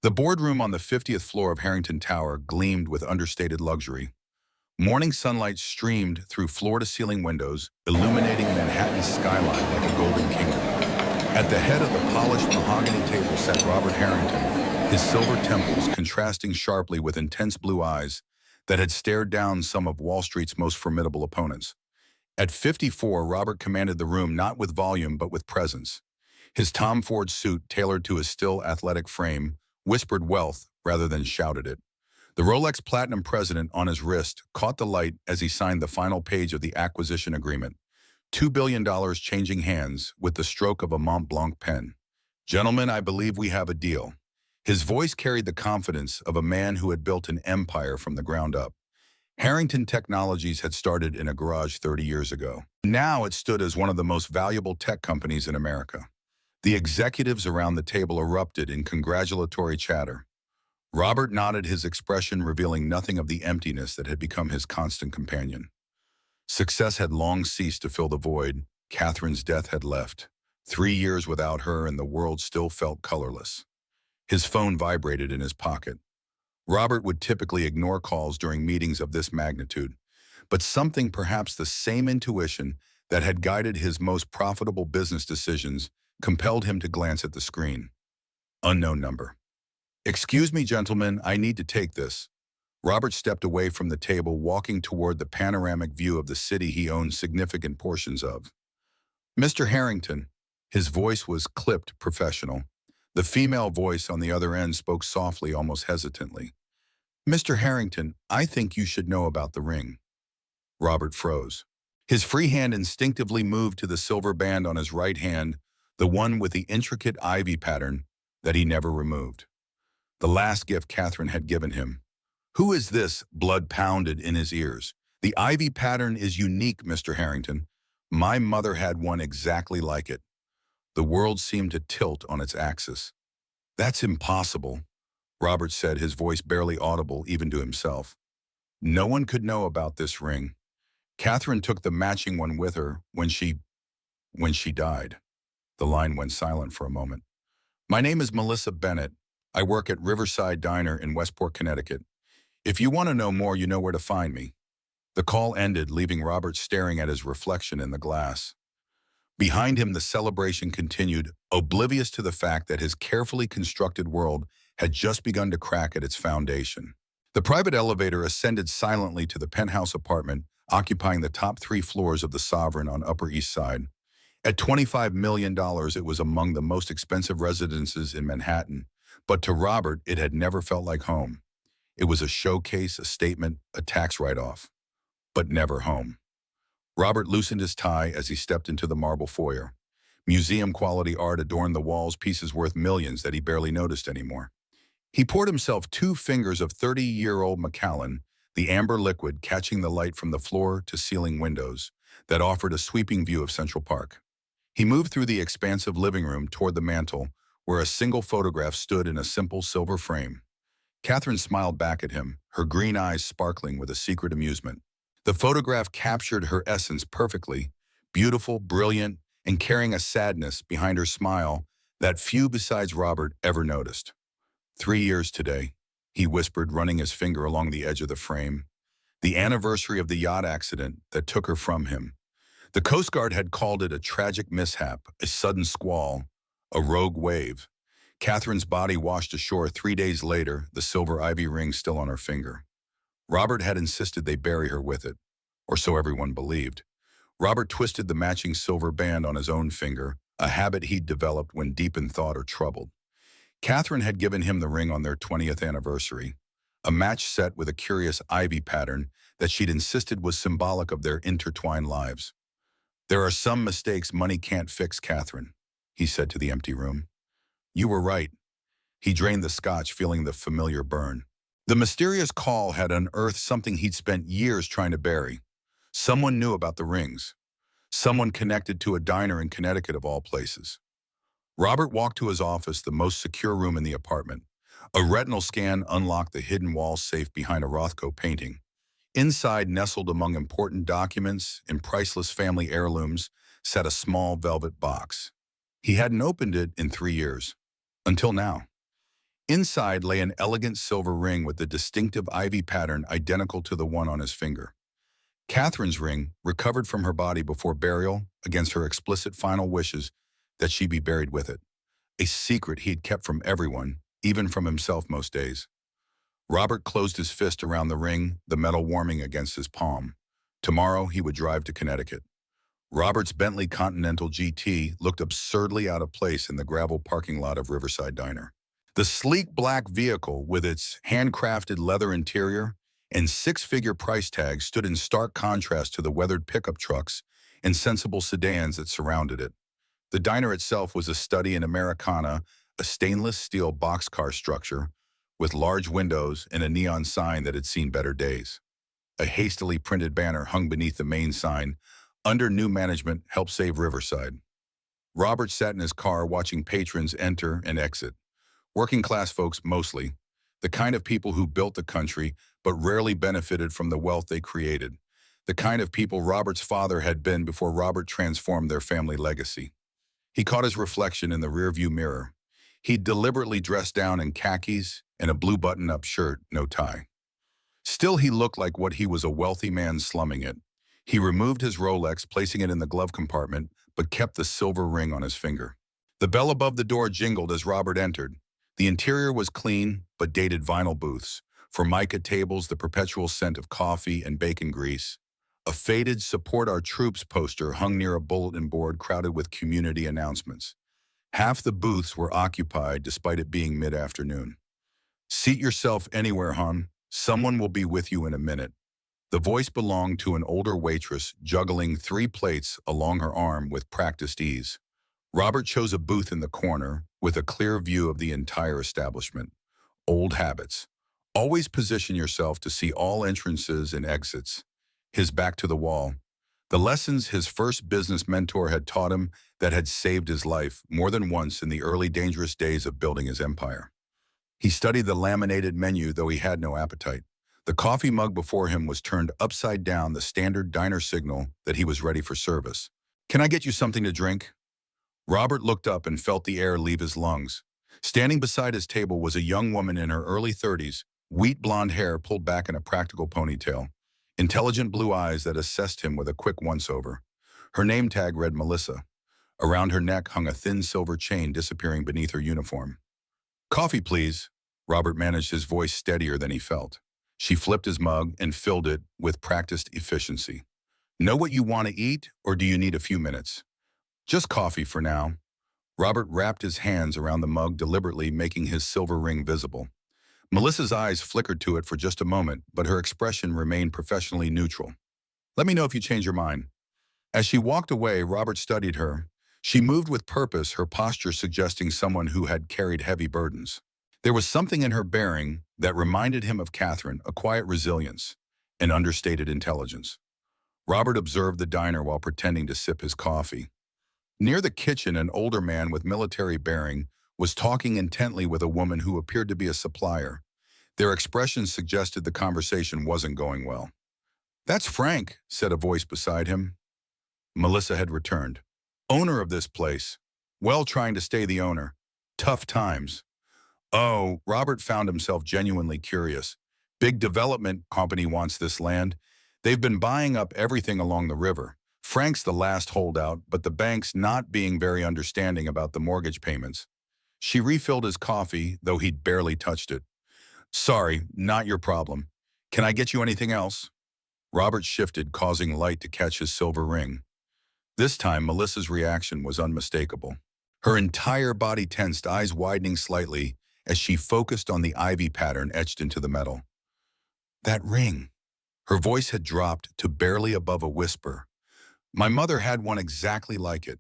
The boardroom on the 50th floor of Harrington Tower gleamed with understated luxury. Morning sunlight streamed through floor-to-ceiling windows, illuminating Manhattan's skyline like a golden kingdom. At the head of the polished mahogany table sat Robert Harrington, his silver temples contrasting sharply with intense blue eyes that had stared down some of Wall Street's most formidable opponents. At 54, Robert commanded the room not with volume but with presence. His Tom Ford suit, tailored to his still athletic frame, whispered wealth rather than shouted it. The Rolex Platinum President on his wrist caught the light as he signed the final page of the acquisition agreement. $2 billion changing hands with the stroke of a Mont Blanc pen. "Gentlemen, I believe we have a deal." His voice carried the confidence of a man who had built an empire from the ground up. Harrington Technologies had started in a garage 30 years ago. Now it stood as one of the most valuable tech companies in America. The executives around the table erupted in congratulatory chatter. Robert nodded, his expression revealing nothing of the emptiness that had become his constant companion. Success had long ceased to fill the void. Catherine's death had left. 3 years without her, and the world still felt colorless. His phone vibrated in his pocket. Robert would typically ignore calls during meetings of this magnitude, but something, perhaps the same intuition that had guided his most profitable business decisions, compelled him to glance at the screen. Unknown number. "Excuse me, gentlemen, I need to take this." Robert stepped away from the table, walking toward the panoramic view of the city he owned significant portions of. "Mr. Harrington." His voice was clipped, professional. The female voice on the other end spoke softly, almost hesitantly. "Mr. Harrington, I think you should know about the ring." Robert froze. His free hand instinctively moved to the silver band on his right hand, the one with the intricate ivy pattern that he never removed. The last gift Catherine had given him. "Who is this?" Blood pounded in his ears. "The ivy pattern is unique, Mr. Harrington. My mother had one exactly like it." The world seemed to tilt on its axis. "That's impossible," Robert said, his voice barely audible even to himself. "No one could know about this ring. Catherine took the matching one with her when she died." The line went silent for a moment. "My name is Melissa Bennett. I work at Riverside Diner in Westport, Connecticut. If you want to know more, you know where to find me." The call ended, leaving Robert staring at his reflection in the glass. Behind him, the celebration continued, oblivious to the fact that his carefully constructed world had just begun to crack at its foundation. The private elevator ascended silently to the penthouse apartment, occupying the top 3 floors of the Sovereign on Upper East Side. At $25 million, it was among the most expensive residences in Manhattan, but to Robert, it had never felt like home. It was a showcase, a statement, a tax write-off, but never home. Robert loosened his tie as he stepped into the marble foyer. Museum-quality art adorned the walls, pieces worth millions that he barely noticed anymore. He poured himself 2 fingers of 30-year-old Macallan, the amber liquid catching the light from the floor-to-ceiling windows that offered a sweeping view of Central Park. He moved through the expansive living room toward the mantel, where a single photograph stood in a simple silver frame. Catherine smiled back at him, her green eyes sparkling with a secret amusement. The photograph captured her essence perfectly, beautiful, brilliant, and carrying a sadness behind her smile that few besides Robert ever noticed. 3 years today," he whispered, running his finger along the edge of the frame. "The anniversary of the yacht accident that took her from him. The Coast Guard had called it a tragic mishap, a sudden squall, a rogue wave. Catherine's body washed ashore 3 days later, the silver ivy ring still on her finger. Robert had insisted they bury her with it, or so everyone believed." Robert twisted the matching silver band on his own finger, a habit he'd developed when deep in thought or troubled. Catherine had given him the ring on their 20th anniversary, a match set with a curious ivy pattern that she'd insisted was symbolic of their intertwined lives. "There are some mistakes money can't fix, Catherine," he said to the empty room. "You were right." He drained the scotch, feeling the familiar burn. The mysterious call had unearthed something he'd spent years trying to bury. Someone knew about the rings. Someone connected to a diner in Connecticut of all places. Robert walked to his office, the most secure room in the apartment. A retinal scan unlocked the hidden wall safe behind a Rothko painting. Inside, nestled among important documents and priceless family heirlooms, sat a small velvet box. He hadn't opened it in 3 years. Until now. Inside lay an elegant silver ring with the distinctive ivy pattern identical to the one on his finger. Catherine's ring, recovered from her body before burial against her explicit final wishes that she be buried with it, a secret he had kept from everyone, even from himself most days. Robert closed his fist around the ring, the metal warming against his palm. Tomorrow he would drive to Connecticut. Robert's Bentley Continental GT looked absurdly out of place in the gravel parking lot of Riverside Diner. The sleek black vehicle, with its handcrafted leather interior and six-figure price tag, stood in stark contrast to the weathered pickup trucks and sensible sedans that surrounded it. The diner itself was a study in Americana, a stainless steel boxcar structure with large windows and a neon sign that had seen better days. A hastily printed banner hung beneath the main sign, "Under new management, help save Riverside." Robert sat in his car watching patrons enter and exit. Working-class folks mostly, the kind of people who built the country but rarely benefited from the wealth they created, the kind of people Robert's father had been before Robert transformed their family legacy. He caught his reflection in the rearview mirror. He'd deliberately dressed down in khakis and a blue button-up shirt, no tie. Still, he looked like what he was, a wealthy man slumming it. He removed his Rolex, placing it in the glove compartment, but kept the silver ring on his finger. The bell above the door jingled as Robert entered. The interior was clean, but dated vinyl booths. Formica tables, the perpetual scent of coffee and bacon grease. A faded "Support Our Troops" poster hung near a bulletin board crowded with community announcements. Half the booths were occupied despite it being mid-afternoon. "Seat yourself anywhere, hon. Someone will be with you in a minute." The voice belonged to an older waitress juggling 3 plates along her arm with practiced ease. Robert chose a booth in the corner with a clear view of the entire establishment. Old habits. Always position yourself to see all entrances and exits. His back to the wall. The lessons his first business mentor had taught him that had saved his life more than once in the early dangerous days of building his empire. He studied the laminated menu, though he had no appetite. The coffee mug before him was turned upside down, the standard diner signal that he was ready for service. "Can I get you something to drink?" Robert looked up and felt the air leave his lungs. Standing beside his table was a young woman in her early 30s, wheat blonde hair pulled back in a practical ponytail, intelligent blue eyes that assessed him with a quick once-over. Her name tag read Melissa. Around her neck hung a thin silver chain disappearing beneath her uniform. "Coffee, please." Robert managed his voice steadier than he felt. She flipped his mug and filled it with practiced efficiency. "Know what you want to eat, or do you need a few minutes?" "Just coffee for now." Robert wrapped his hands around the mug, deliberately making his silver ring visible. Melissa's eyes flickered to it for just a moment, but her expression remained professionally neutral. "Let me know if you change your mind." As she walked away, Robert studied her. She moved with purpose, her posture suggesting someone who had carried heavy burdens. There was something in her bearing that reminded him of Catherine, a quiet resilience, an understated intelligence. Robert observed the diner while pretending to sip his coffee. Near the kitchen, an older man with military bearing was talking intently with a woman who appeared to be a supplier. Their expressions suggested the conversation wasn't going well. "That's Frank," said a voice beside him. Melissa had returned. "Owner of this place. Well, trying to stay the owner. Tough times." Oh, Robert found himself genuinely curious. "Big development company wants this land. They've been buying up everything along the river. Frank's the last holdout, but the bank's not being very understanding about the mortgage payments." She refilled his coffee, though he'd barely touched it. "Sorry, not your problem. Can I get you anything else?" Robert shifted, causing light to catch his silver ring. This time, Melissa's reaction was unmistakable. Her entire body tensed, eyes widening slightly as she focused on the ivy pattern etched into the metal. "That ring." Her voice had dropped to barely above a whisper. "My mother had one exactly like it.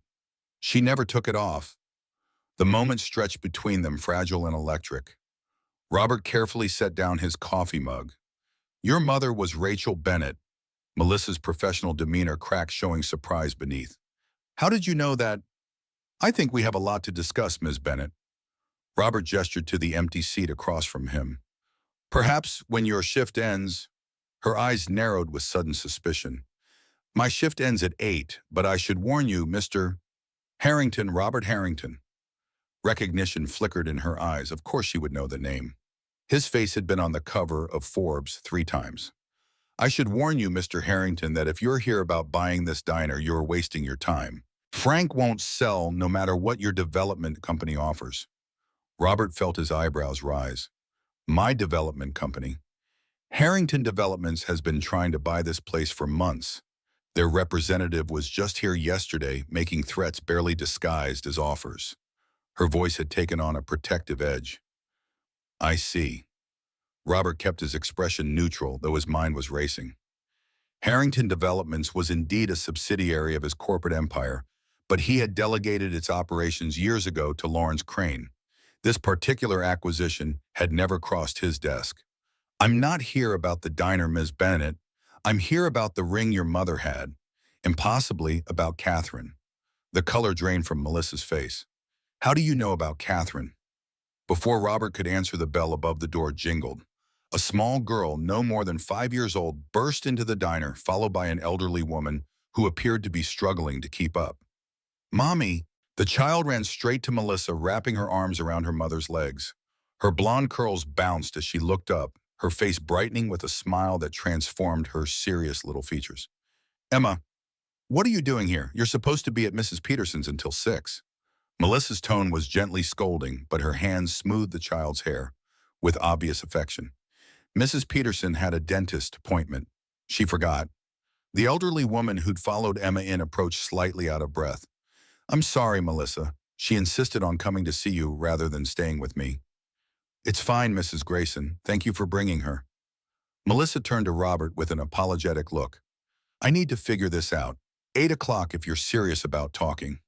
She never took it off." The moment stretched between them, fragile and electric. Robert carefully set down his coffee mug. "Your mother was Rachel Bennett." Melissa's professional demeanor cracked, showing surprise beneath. "How did you know that?" "I think we have a lot to discuss, Ms. Bennett." Robert gestured to the empty seat across from him. "Perhaps when your shift ends." Her eyes narrowed with sudden suspicion. "My shift ends at 8, but I should warn you, Mr. Harrington, Robert Harrington." Recognition flickered in her eyes. Of course she would know the name. His face had been on the cover of Forbes 3 times. I should warn you, Mr. Harrington, that if you're here about buying this diner, you're wasting your time. Frank won't sell no matter what your development company offers. Robert felt his eyebrows rise. My development company? Harrington Developments has been trying to buy this place for months. Their representative was just here yesterday, making threats barely disguised as offers. Her voice had taken on a protective edge. I see. Robert kept his expression neutral, though his mind was racing. Harrington Developments was indeed a subsidiary of his corporate empire, but he had delegated its operations years ago to Lawrence Crane. This particular acquisition had never crossed his desk. I'm not here about the diner, Ms. Bennett. I'm here about the ring your mother had, and possibly about Catherine. The color drained from Melissa's face. How do you know about Catherine? Before Robert could answer, the bell above the door jingled. A small girl, no more than 5 years old, burst into the diner, followed by an elderly woman who appeared to be struggling to keep up. Mommy! The child ran straight to Melissa, wrapping her arms around her mother's legs. Her blonde curls bounced as she looked up, her face brightening with a smile that transformed her serious little features. Emma, what are you doing here? You're supposed to be at Mrs. Peterson's until 6. Melissa's tone was gently scolding, but her hands smoothed the child's hair with obvious affection. Mrs. Peterson had a dentist appointment. She forgot. The elderly woman who'd followed Emma in approached slightly out of breath. I'm sorry, Melissa. She insisted on coming to see you rather than staying with me. It's fine, Mrs. Grayson. Thank you for bringing her. Melissa turned to Robert with an apologetic look. I need to figure this out. 8 o'clock if you're serious about talking.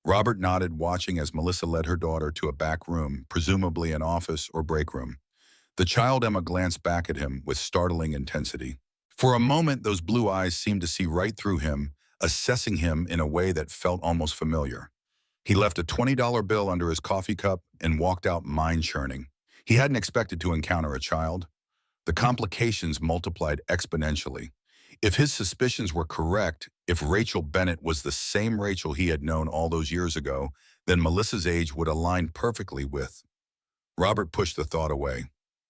Robert nodded, watching as Melissa led her daughter to a back room, presumably an office or break room. The child Emma glanced back at him with startling intensity. For a moment, those blue eyes seemed to see right through him, assessing him in a way that felt almost familiar. He left a $20 bill under his coffee cup and walked out mind-churning. He hadn't expected to encounter a child. The complications multiplied exponentially. If his suspicions were correct, if Rachel Bennett was the same Rachel he had known all those years ago, then Melissa's age would align perfectly with. Robert pushed the thought away.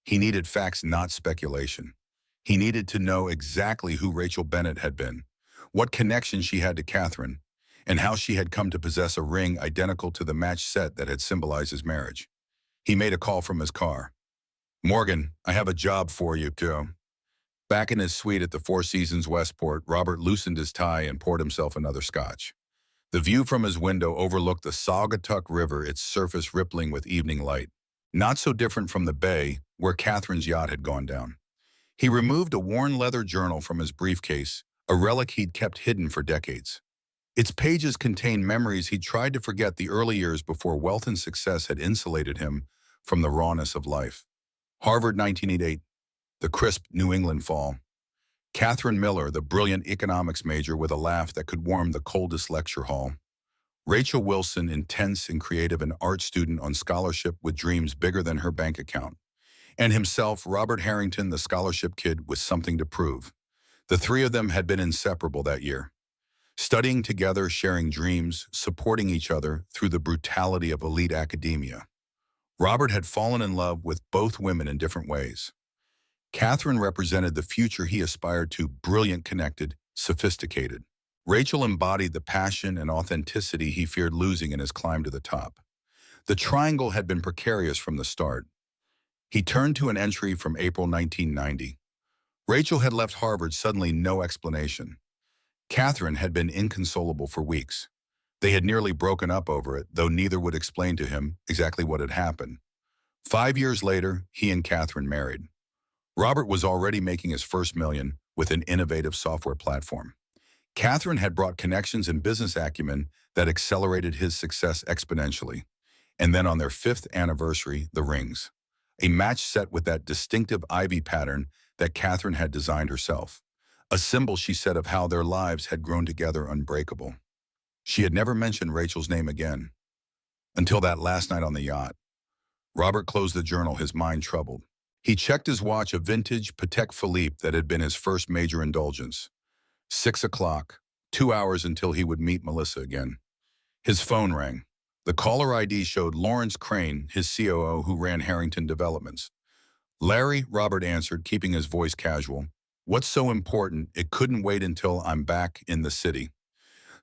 He needed facts, not speculation. He needed to know exactly who Rachel Bennett had been, what connection she had to Catherine, and how she had come to possess a ring identical to the match set that had symbolized his marriage. He made a call from his car. Morgan, I have a job for you, too. Back in his suite at the Four Seasons Westport, Robert loosened his tie and poured himself another scotch. The view from his window overlooked the Saugatuck River, its surface rippling with evening light. Not so different from the bay where Catherine's yacht had gone down. He removed a worn leather journal from his briefcase, a relic he'd kept hidden for decades. Its pages contained memories he'd tried to forget the early years before wealth and success had insulated him from the rawness of life. Harvard, 1988. The crisp New England fall. Catherine Miller, the brilliant economics major with a laugh that could warm the coldest lecture hall. Rachel Wilson, intense and creative, an art student on scholarship with dreams bigger than her bank account. And himself, Robert Harrington, the scholarship kid with something to prove. The three of them had been inseparable that year. Studying together, sharing dreams, supporting each other through the brutality of elite academia. Robert had fallen in love with both women in different ways. Catherine represented the future he aspired to, brilliant, connected, sophisticated. Rachel embodied the passion and authenticity he feared losing in his climb to the top. The triangle had been precarious from the start. He turned to an entry from April 1990. Rachel had left Harvard, suddenly no explanation. Catherine had been inconsolable for weeks. They had nearly broken up over it, though neither would explain to him exactly what had happened. 5 years later, he and Catherine married. Robert was already making his first million with an innovative software platform. Catherine had brought connections and business acumen that accelerated his success exponentially. And then on their 5th anniversary, the rings. A match set with that distinctive ivy pattern that Catherine had designed herself. A symbol, she said, of how their lives had grown together unbreakable. She had never mentioned Rachel's name again. Until that last night on the yacht. Robert closed the journal, his mind troubled. He checked his watch, a vintage Patek Philippe that had been his first major indulgence. 6 o'clock, 2 hours until he would meet Melissa again. His phone rang. The caller ID showed Lawrence Crane, his COO who ran Harrington Developments. Larry, Robert answered, keeping his voice casual. What's so important? It couldn't wait until I'm back in the city.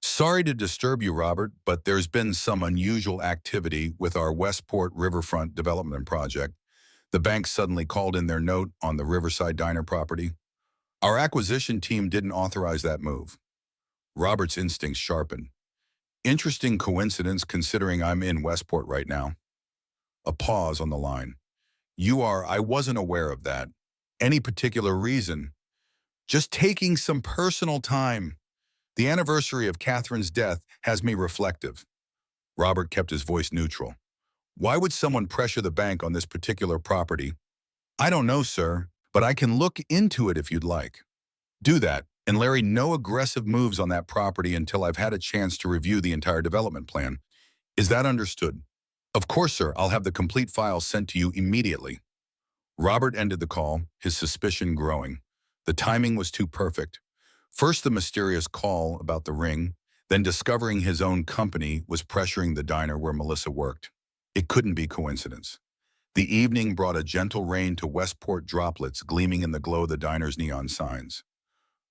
Sorry to disturb you, Robert, but there's been some unusual activity with our Westport Riverfront development project. The bank suddenly called in their note on the Riverside Diner property. Our acquisition team didn't authorize that move. Robert's instincts sharpened. Interesting coincidence considering I'm in Westport right now. A pause on the line. I wasn't aware of that. Any particular reason? Just taking some personal time. The anniversary of Catherine's death has me reflective. Robert kept his voice neutral. Why would someone pressure the bank on this particular property? I don't know, sir, but I can look into it if you'd like. Do that, and Larry, no aggressive moves on that property until I've had a chance to review the entire development plan. Is that understood? Of course, sir. I'll have the complete file sent to you immediately. Robert ended the call, his suspicion growing. The timing was too perfect. First the mysterious call about the ring, then discovering his own company was pressuring the diner where Melissa worked. It couldn't be coincidence. The evening brought a gentle rain to Westport droplets gleaming in the glow of the diner's neon signs.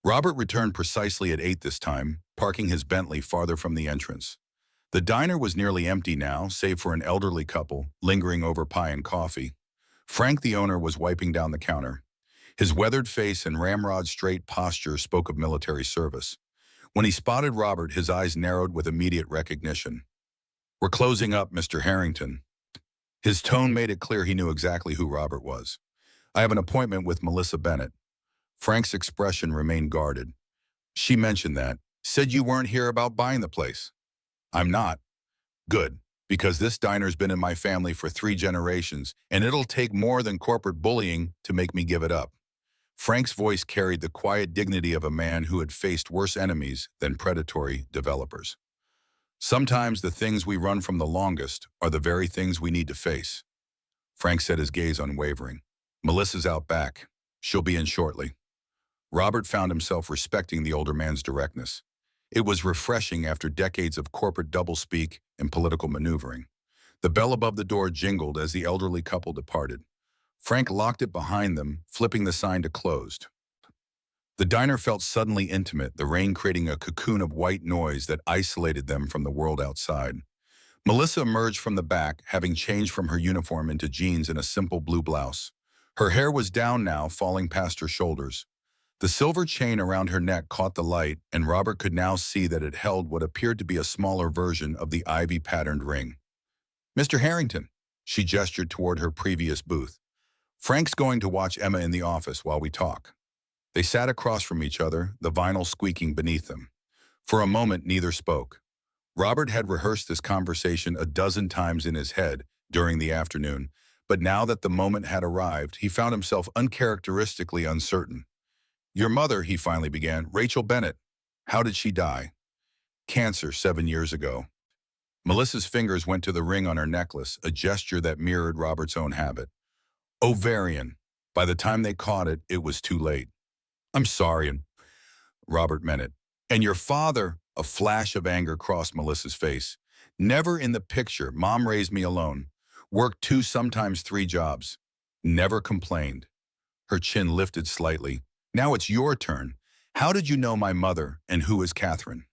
Robert returned precisely at 8 this time, parking his Bentley farther from the entrance. The diner was nearly empty now, save for an elderly couple lingering over pie and coffee. Frank, the owner, was wiping down the counter. His weathered face and ramrod-straight posture spoke of military service. When he spotted Robert, his eyes narrowed with immediate recognition. We're closing up, Mr. Harrington. His tone made it clear he knew exactly who Robert was. I have an appointment with Melissa Bennett. Frank's expression remained guarded. She mentioned that. Said you weren't here about buying the place. I'm not. Good, because this diner's been in my family for 3 generations, and it'll take more than corporate bullying to make me give it up. Frank's voice carried the quiet dignity of a man who had faced worse enemies than predatory developers. Sometimes the things we run from the longest are the very things we need to face. Frank set his gaze unwavering. Melissa's out back. She'll be in shortly. Robert found himself respecting the older man's directness. It was refreshing after decades of corporate doublespeak and political maneuvering. The bell above the door jingled as the elderly couple departed. Frank locked it behind them, flipping the sign to closed. The diner felt suddenly intimate, the rain creating a cocoon of white noise that isolated them from the world outside. Melissa emerged from the back, having changed from her uniform into jeans and a simple blue blouse. Her hair was down now, falling past her shoulders. The silver chain around her neck caught the light, and Robert could now see that it held what appeared to be a smaller version of the ivy-patterned ring. Mr. Harrington, she gestured toward her previous booth. Frank's going to watch Emma in the office while we talk. They sat across from each other, the vinyl squeaking beneath them. For a moment, neither spoke. Robert had rehearsed this conversation a dozen times in his head during the afternoon, but now that the moment had arrived, he found himself uncharacteristically uncertain. Your mother, he finally began, Rachel Bennett. How did she die? Cancer 7 years ago. Melissa's fingers went to the ring on her necklace, a gesture that mirrored Robert's own habit. Ovarian. By the time they caught it, it was too late. I'm sorry, and Robert meant it. And your father, a flash of anger crossed Melissa's face. Never in the picture. Mom raised me alone. Worked 2, sometimes 3 jobs. Never complained. Her chin lifted slightly. Now it's your turn. How did you know my mother, and who is Catherine?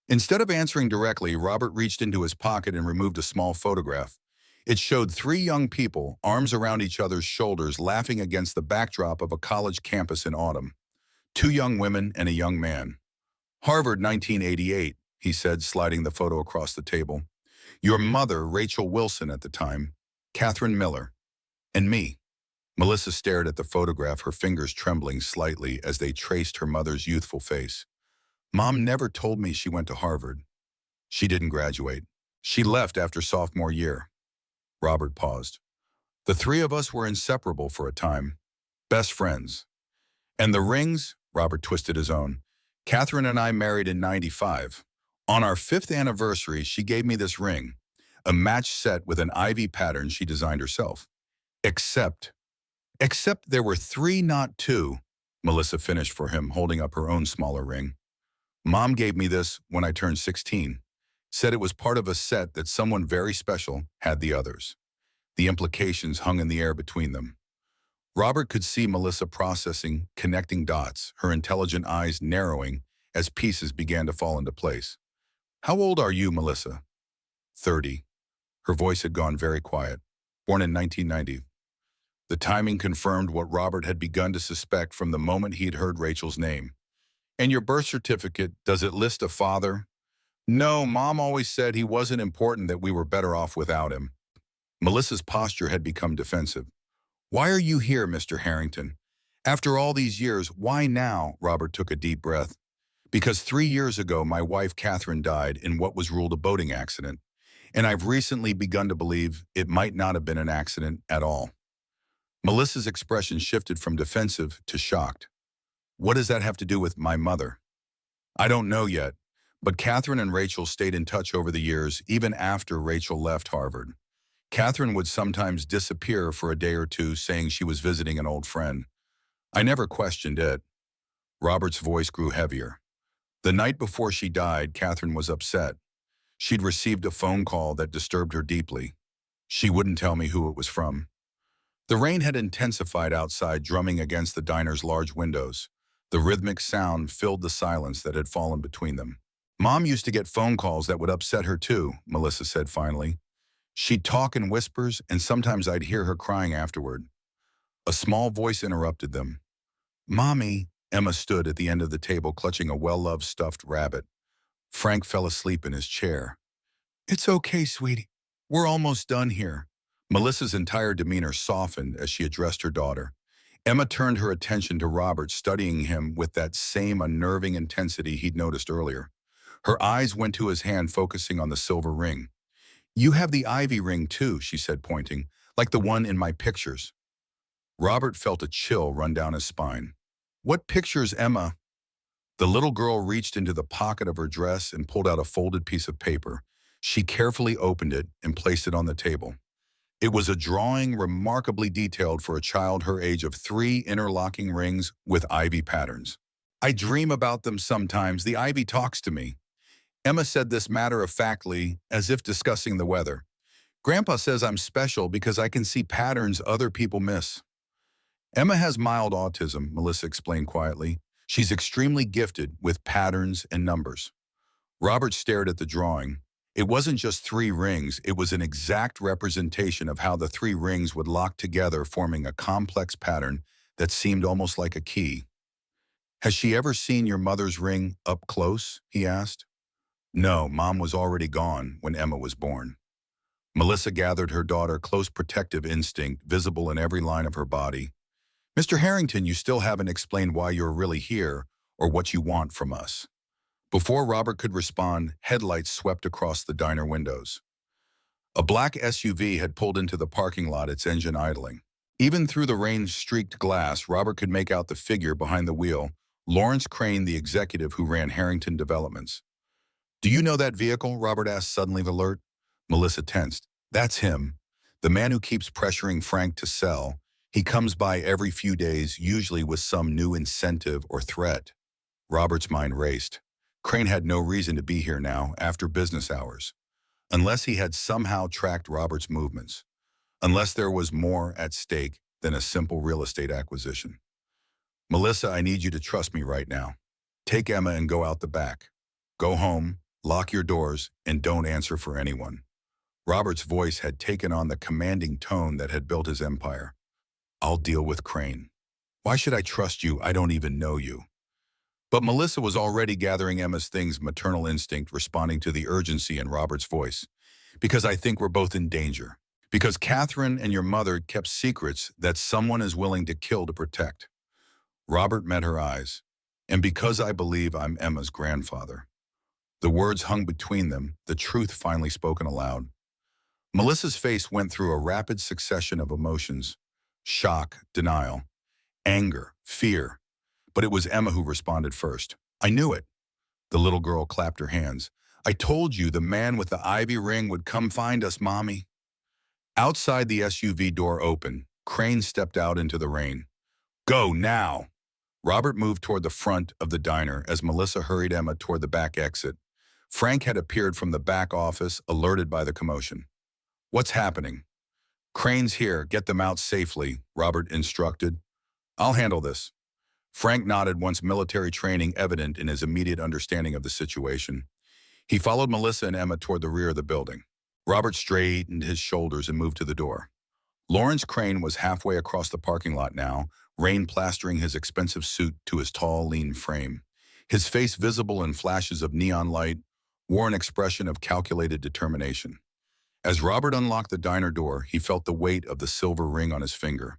Instead of answering directly, Robert reached into his pocket and removed a small photograph. It showed 3 young people, arms around each other's shoulders, laughing against the backdrop of a college campus in autumn. 2 young women and a young man. Harvard, 1988, he said, sliding the photo across the table. Your mother, Rachel Wilson at the time, Catherine Miller, and me. Melissa stared at the photograph, her fingers trembling slightly as they traced her mother's youthful face. Mom never told me she went to Harvard. She didn't graduate. She left after sophomore year. Robert paused. The 3 of us were inseparable for a time. Best friends. And the rings? Robert twisted his own. Catherine and I married in '95. On our 5th anniversary, she gave me this ring, a match set with an ivy pattern she designed herself. Except there were 3, not 2, Melissa finished for him, holding up her own smaller ring. Mom gave me this when I turned 16. said it was part of a set that someone very special had the others. The implications hung in the air between them. Robert could see Melissa processing, connecting dots, her intelligent eyes narrowing as pieces began to fall into place. How old are you, Melissa? 30. Her voice had gone very quiet. Born in 1990. The timing confirmed what Robert had begun to suspect from the moment he had heard Rachel's name. And your birth certificate, does it list a father? No, Mom always said he wasn't important, that we were better off without him. Melissa's posture had become defensive. Why are you here, Mr. Harrington? After all these years, why now? Robert took a deep breath. Because 3 years ago, my wife Catherine died in what was ruled a boating accident, and I've recently begun to believe it might not have been an accident at all. Melissa's expression shifted from defensive to shocked. What does that have to do with my mother? I don't know yet, but Catherine and Rachel stayed in touch over the years, even after Rachel left Harvard. Catherine would sometimes disappear for a day or two, saying she was visiting an old friend. I never questioned it. Robert's voice grew heavier. The night before she died, Catherine was upset. She'd received a phone call that disturbed her deeply. She wouldn't tell me who it was from. The rain had intensified outside, drumming against the diner's large windows. The rhythmic sound filled the silence that had fallen between them. Mom used to get phone calls that would upset her too, Melissa said finally. She'd talk in whispers, and sometimes I'd hear her crying afterward. A small voice interrupted them. Mommy, Emma stood at the end of the table clutching a well-loved stuffed rabbit. Frank fell asleep in his chair. It's okay, sweetie. We're almost done here. Melissa's entire demeanor softened as she addressed her daughter. Emma turned her attention to Robert, studying him with that same unnerving intensity he'd noticed earlier. Her eyes went to his hand, focusing on the silver ring. You have the ivy ring too, she said, pointing, like the one in my pictures. Robert felt a chill run down his spine. What pictures, Emma? The little girl reached into the pocket of her dress and pulled out a folded piece of paper. She carefully opened it and placed it on the table. It was a drawing remarkably detailed for a child her age of 3, interlocking rings with ivy patterns. I dream about them sometimes. The ivy talks to me. Emma said this matter-of-factly, as if discussing the weather. Grandpa says I'm special because I can see patterns other people miss. Emma has mild autism, Melissa explained quietly. She's extremely gifted with patterns and numbers. Robert stared at the drawing. It wasn't just 3 rings, it was an exact representation of how the 3 rings would lock together, forming a complex pattern that seemed almost like a key. Has she ever seen your mother's ring up close? He asked. No, Mom was already gone when Emma was born. Melissa gathered her daughter, close protective instinct visible in every line of her body. Mr. Harrington, you still haven't explained why you're really here or what you want from us. Before Robert could respond, headlights swept across the diner windows. A black SUV had pulled into the parking lot, its engine idling. Even through the rain-streaked glass, Robert could make out the figure behind the wheel, Lawrence Crane, the executive who ran Harrington Developments. Do you know that vehicle? Robert asked, suddenly alert. Melissa tensed. That's him. The man who keeps pressuring Frank to sell. He comes by every few days, usually with some new incentive or threat. Robert's mind raced. Crane had no reason to be here now, after business hours. Unless he had somehow tracked Robert's movements. Unless there was more at stake than a simple real estate acquisition. Melissa, I need you to trust me right now. Take Emma and go out the back. Go home, lock your doors, and don't answer for anyone. Robert's voice had taken on the commanding tone that had built his empire. I'll deal with Crane. Why should I trust you? I don't even know you. But Melissa was already gathering Emma's things, maternal instinct responding to the urgency in Robert's voice. Because I think we're both in danger. Because Catherine and your mother kept secrets that someone is willing to kill to protect. Robert met her eyes. And because I believe I'm Emma's grandfather. The words hung between them, the truth finally spoken aloud. Melissa's face went through a rapid succession of emotions. Shock, denial, anger, fear. But it was Emma who responded first. I knew it. The little girl clapped her hands. I told you the man with the ivy ring would come find us, Mommy. Outside, the SUV door opened. Crane stepped out into the rain. Go now. Robert moved toward the front of the diner as Melissa hurried Emma toward the back exit. Frank had appeared from the back office, alerted by the commotion. "What's happening?" "Crane's here. Get them out safely," Robert instructed. "I'll handle this." Frank nodded, once military training evident in his immediate understanding of the situation. He followed Melissa and Emma toward the rear of the building. Robert straightened his shoulders and moved to the door. Lawrence Crane was halfway across the parking lot now, rain plastering his expensive suit to his tall, lean frame. His face, visible in flashes of neon light, wore an expression of calculated determination. As Robert unlocked the diner door, he felt the weight of the silver ring on his finger.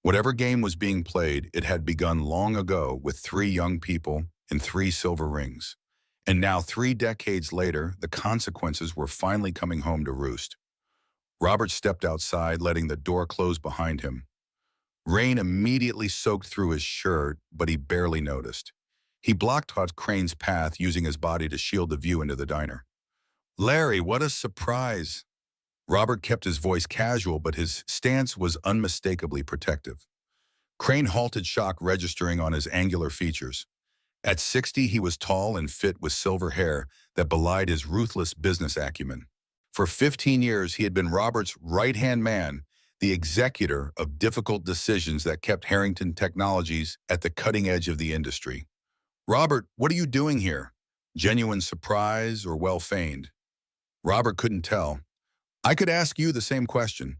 Whatever game was being played, it had begun long ago with 3 young people and 3 silver rings. And now, 3 decades later, the consequences were finally coming home to roost. Robert stepped outside, letting the door close behind him. Rain immediately soaked through his shirt, but he barely noticed. He blocked Crane's path, using his body to shield the view into the diner. "Larry, what a surprise!" Robert kept his voice casual, but his stance was unmistakably protective. Crane halted, shock registering on his angular features. At 60, he was tall and fit, with silver hair that belied his ruthless business acumen. For 15 years, he had been Robert's right-hand man, the executor of difficult decisions that kept Harrington Technologies at the cutting edge of the industry. "Robert, what are you doing here?" Genuine surprise or well-feigned? Robert couldn't tell. "I could ask you the same question,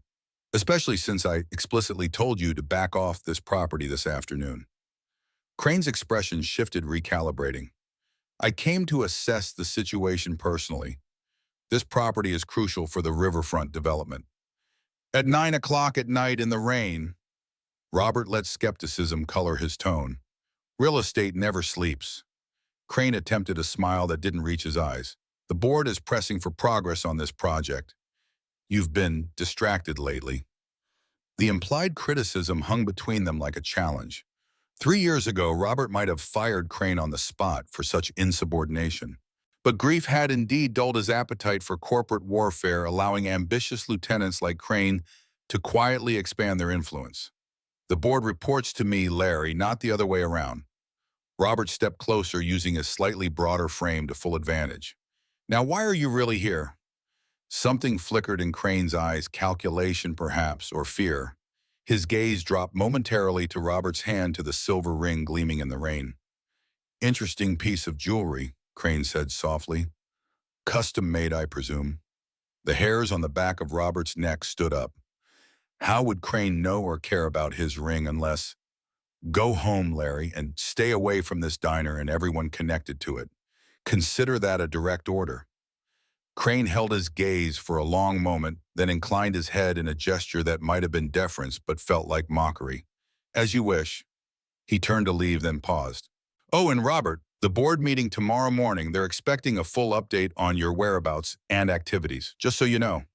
especially since I explicitly told you to back off this property this afternoon." Crane's expression shifted, recalibrating. "I came to assess the situation personally. This property is crucial for the riverfront development." "At 9 o'clock at night in the rain?" Robert let skepticism color his tone. "Real estate never sleeps." Crane attempted a smile that didn't reach his eyes. "The board is pressing for progress on this project. You've been distracted lately." The implied criticism hung between them like a challenge. 3 years ago, Robert might have fired Crane on the spot for such insubordination. But grief had indeed dulled his appetite for corporate warfare, allowing ambitious lieutenants like Crane to quietly expand their influence. "The board reports to me, Larry, not the other way around." Robert stepped closer, using his slightly broader frame to full advantage. "Now, why are you really here?" Something flickered in Crane's eyes, calculation perhaps, or fear. His gaze dropped momentarily to Robert's hand, to the silver ring gleaming in the rain. "Interesting piece of jewelry," Crane said softly. "Custom made, I presume." The hairs on the back of Robert's neck stood up. How would Crane know or care about his ring unless— "Go home, Larry, and stay away from this diner and everyone connected to it. Consider that a direct order." Crane held his gaze for a long moment, then inclined his head in a gesture that might have been deference but felt like mockery. "As you wish." He turned to leave, then paused. "Oh, and Robert, the board meeting tomorrow morning, they're expecting a full update on your whereabouts and activities, just so you know."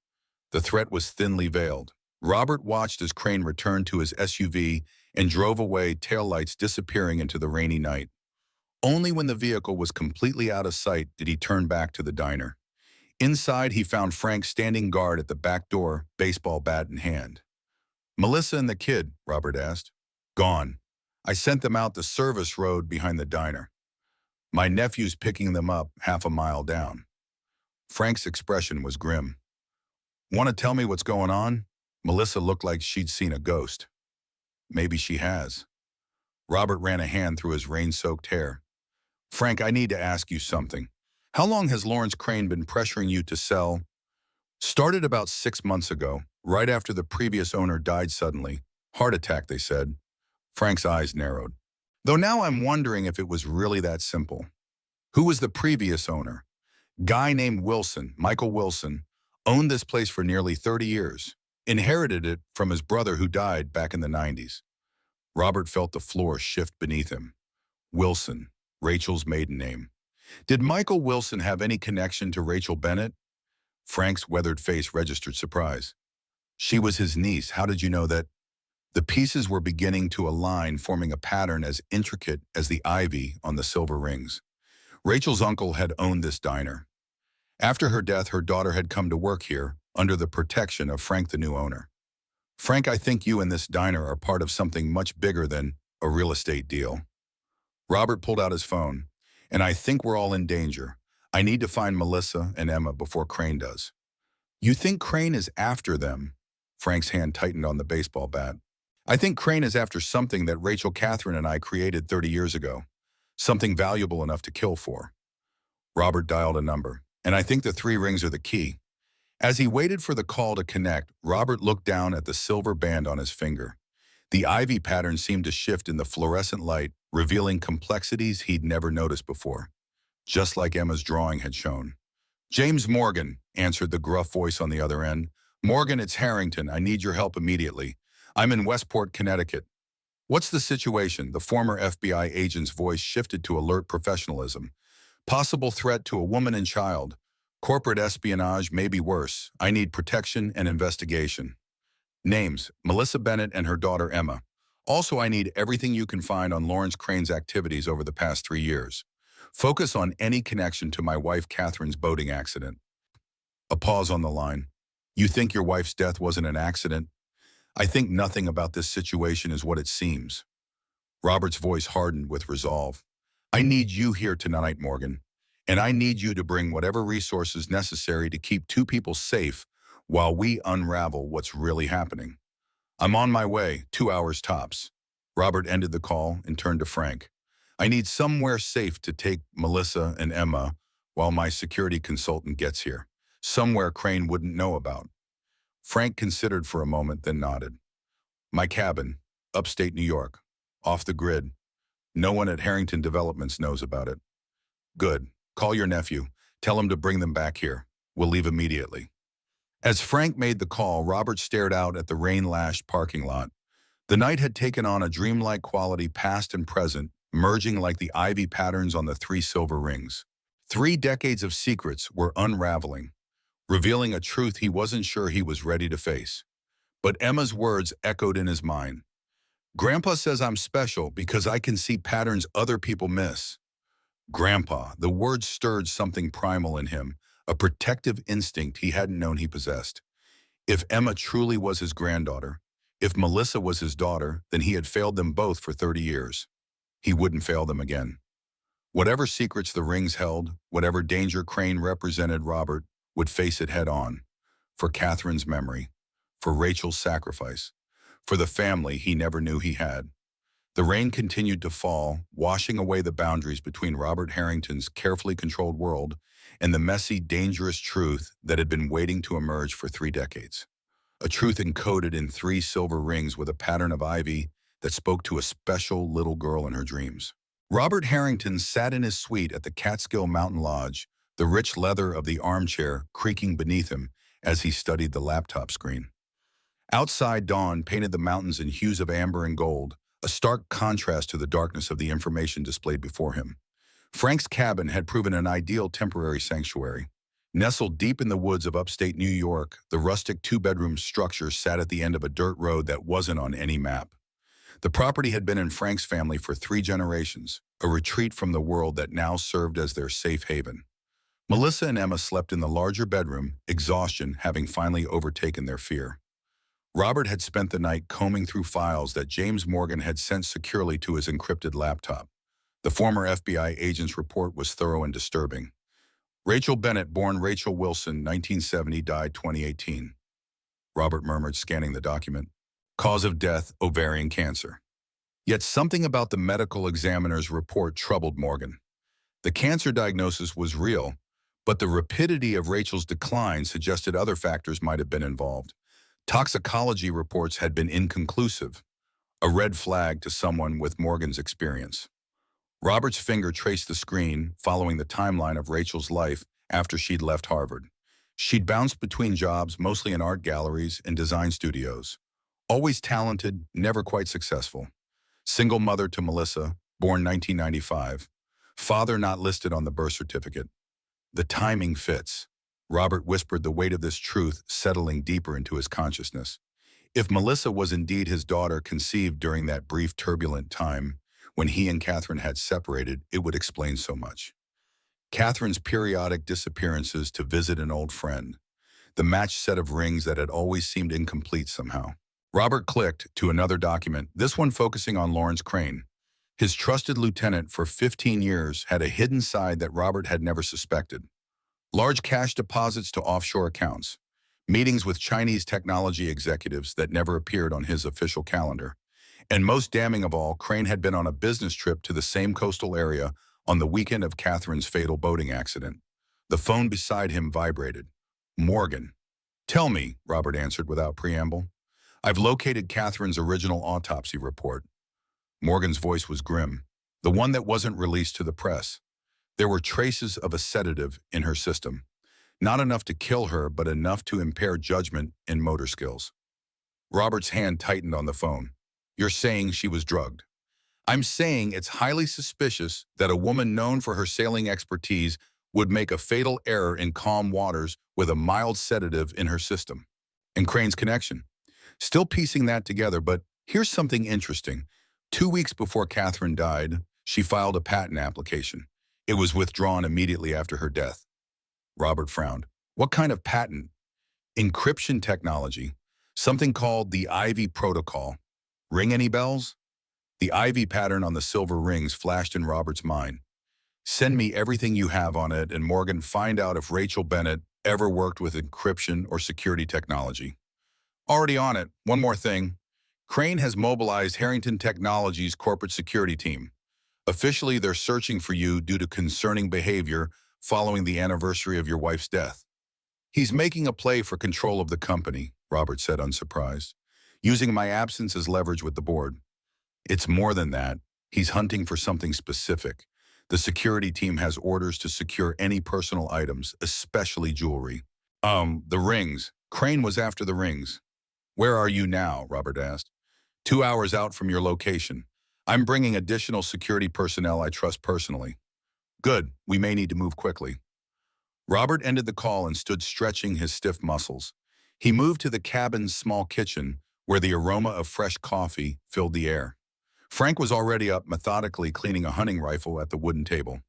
The threat was thinly veiled. Robert watched as Crane returned to his SUV and drove away, taillights disappearing into the rainy night. Only when the vehicle was completely out of sight did he turn back to the diner. Inside, he found Frank standing guard at the back door, baseball bat in hand. "Melissa and the kid?" Robert asked. "Gone. I sent them out the service road behind the diner. My nephew's picking them up half a mile down." Frank's expression was grim. "Want to tell me what's going on?" Melissa looked like she'd seen a ghost. "Maybe she has." Robert ran a hand through his rain-soaked hair. "Frank, I need to ask you something. How long has Lawrence Crane been pressuring you to sell?" "Started about 6 months ago, right after the previous owner died suddenly. Heart attack, they said." Frank's eyes narrowed. "Though now I'm wondering if it was really that simple." "Who was the previous owner?" "Guy named Wilson, Michael Wilson, owned this place for nearly 30 years. Inherited it from his brother who died back in the 90s. Robert felt the floor shift beneath him. Wilson, Rachel's maiden name. Did Michael Wilson have any connection to Rachel Bennett? Frank's weathered face registered surprise. She was his niece. How did you know that? The pieces were beginning to align, forming a pattern as intricate as the ivy on the silver rings. Rachel's uncle had owned this diner. After her death, her daughter had come to work here, under the protection of Frank, the new owner. Frank, I think you and this diner are part of something much bigger than a real estate deal. Robert pulled out his phone. And I think we're all in danger. I need to find Melissa and Emma before Crane does. You think Crane is after them? Frank's hand tightened on the baseball bat. I think Crane is after something that Rachel, Catherine, and I created 30 years ago. Something valuable enough to kill for. Robert dialed a number, and I think the 3 rings are the key. As he waited for the call to connect, Robert looked down at the silver band on his finger. The ivy pattern seemed to shift in the fluorescent light, revealing complexities he'd never noticed before, just like Emma's drawing had shown. James Morgan, answered the gruff voice on the other end. Morgan, it's Harrington. I need your help immediately. I'm in Westport, Connecticut. What's the situation? The former FBI agent's voice shifted to alert professionalism. Possible threat to a woman and child. Corporate espionage may be worse. I need protection and investigation. Names, Melissa Bennett and her daughter Emma. Also, I need everything you can find on Lawrence Crane's activities over the past 3 years. Focus on any connection to my wife Catherine's boating accident. A pause on the line. You think your wife's death wasn't an accident? I think nothing about this situation is what it seems. Robert's voice hardened with resolve. I need you here tonight, Morgan. And I need you to bring whatever resources necessary to keep 2 people safe while we unravel what's really happening. I'm on my way, 2 hours tops. Robert ended the call and turned to Frank. I need somewhere safe to take Melissa and Emma while my security consultant gets here. Somewhere Crane wouldn't know about. Frank considered for a moment, then nodded. My cabin, upstate New York, off the grid. No one at Harrington Developments knows about it. Good. Call your nephew. Tell him to bring them back here. We'll leave immediately. As Frank made the call, Robert stared out at the rain-lashed parking lot. The night had taken on a dreamlike quality, past and present, merging like the ivy patterns on the 3 silver rings. 3 decades of secrets were unraveling, revealing a truth he wasn't sure he was ready to face. But Emma's words echoed in his mind. Grandpa says I'm special because I can see patterns other people miss. Grandpa, the word stirred something primal in him, a protective instinct he hadn't known he possessed. If Emma truly was his granddaughter, if Melissa was his daughter, then he had failed them both for 30 years. He wouldn't fail them again. Whatever secrets the rings held, whatever danger Crane represented, Robert would face it head on. For Catherine's memory, for Rachel's sacrifice, for the family he never knew he had. The rain continued to fall, washing away the boundaries between Robert Harrington's carefully controlled world and the messy, dangerous truth that had been waiting to emerge for 3 decades. A truth encoded in 3 silver rings with a pattern of ivy that spoke to a special little girl in her dreams. Robert Harrington sat in his suite at the Catskill Mountain Lodge, the rich leather of the armchair creaking beneath him as he studied the laptop screen. Outside, dawn painted the mountains in hues of amber and gold, a stark contrast to the darkness of the information displayed before him. Frank's cabin had proven an ideal temporary sanctuary. Nestled deep in the woods of upstate New York, the rustic 2-bedroom structure sat at the end of a dirt road that wasn't on any map. The property had been in Frank's family for 3 generations, a retreat from the world that now served as their safe haven. Melissa and Emma slept in the larger bedroom, exhaustion having finally overtaken their fear. Robert had spent the night combing through files that James Morgan had sent securely to his encrypted laptop. The former FBI agent's report was thorough and disturbing. Rachel Bennett, born Rachel Wilson, 1970, died 2018. Robert murmured, scanning the document. Cause of death, ovarian cancer. Yet something about the medical examiner's report troubled Morgan. The cancer diagnosis was real, but the rapidity of Rachel's decline suggested other factors might have been involved. Toxicology reports had been inconclusive, a red flag to someone with Morgan's experience. Robert's finger traced the screen, following the timeline of Rachel's life after she'd left Harvard. She'd bounced between jobs, mostly in art galleries and design studios. Always talented, never quite successful. Single mother to Melissa, born 1995. Father not listed on the birth certificate. The timing fits. Robert whispered, the weight of this truth settling deeper into his consciousness. If Melissa was indeed his daughter, conceived during that brief turbulent time when he and Catherine had separated, it would explain so much. Catherine's periodic disappearances to visit an old friend. The matched set of rings that had always seemed incomplete somehow. Robert clicked to another document, this one focusing on Lawrence Crane. His trusted lieutenant for 15 years had a hidden side that Robert had never suspected. Large cash deposits to offshore accounts, meetings with Chinese technology executives that never appeared on his official calendar. And most damning of all, Crane had been on a business trip to the same coastal area on the weekend of Catherine's fatal boating accident. The phone beside him vibrated. Morgan. Tell me, Robert answered without preamble. I've located Catherine's original autopsy report. Morgan's voice was grim, the one that wasn't released to the press. There were traces of a sedative in her system. Not enough to kill her, but enough to impair judgment and motor skills. Robert's hand tightened on the phone. You're saying she was drugged. I'm saying it's highly suspicious that a woman known for her sailing expertise would make a fatal error in calm waters with a mild sedative in her system. And Crane's connection. Still piecing that together, but here's something interesting. 2 weeks before Catherine died, she filed a patent application. It was withdrawn immediately after her death. Robert frowned. What kind of patent? Encryption technology. Something called the Ivy Protocol. Ring any bells? The Ivy pattern on the silver rings flashed in Robert's mind. Send me everything you have on it, and Morgan, find out if Rachel Bennett ever worked with encryption or security technology. Already on it. One more thing. Crane has mobilized Harrington Technologies' corporate security team. Officially, they're searching for you due to concerning behavior following the anniversary of your wife's death. He's making a play for control of the company, Robert said, unsurprised, using my absence as leverage with the board. It's more than that. He's hunting for something specific. The security team has orders to secure any personal items, especially jewelry. The rings. Crane was after the rings. Where are you now? Robert asked. 2 hours out from your location. I'm bringing additional security personnel I trust personally. Good, we may need to move quickly. Robert ended the call and stood stretching his stiff muscles. He moved to the cabin's small kitchen, where the aroma of fresh coffee filled the air. Frank was already up, methodically cleaning a hunting rifle at the wooden table.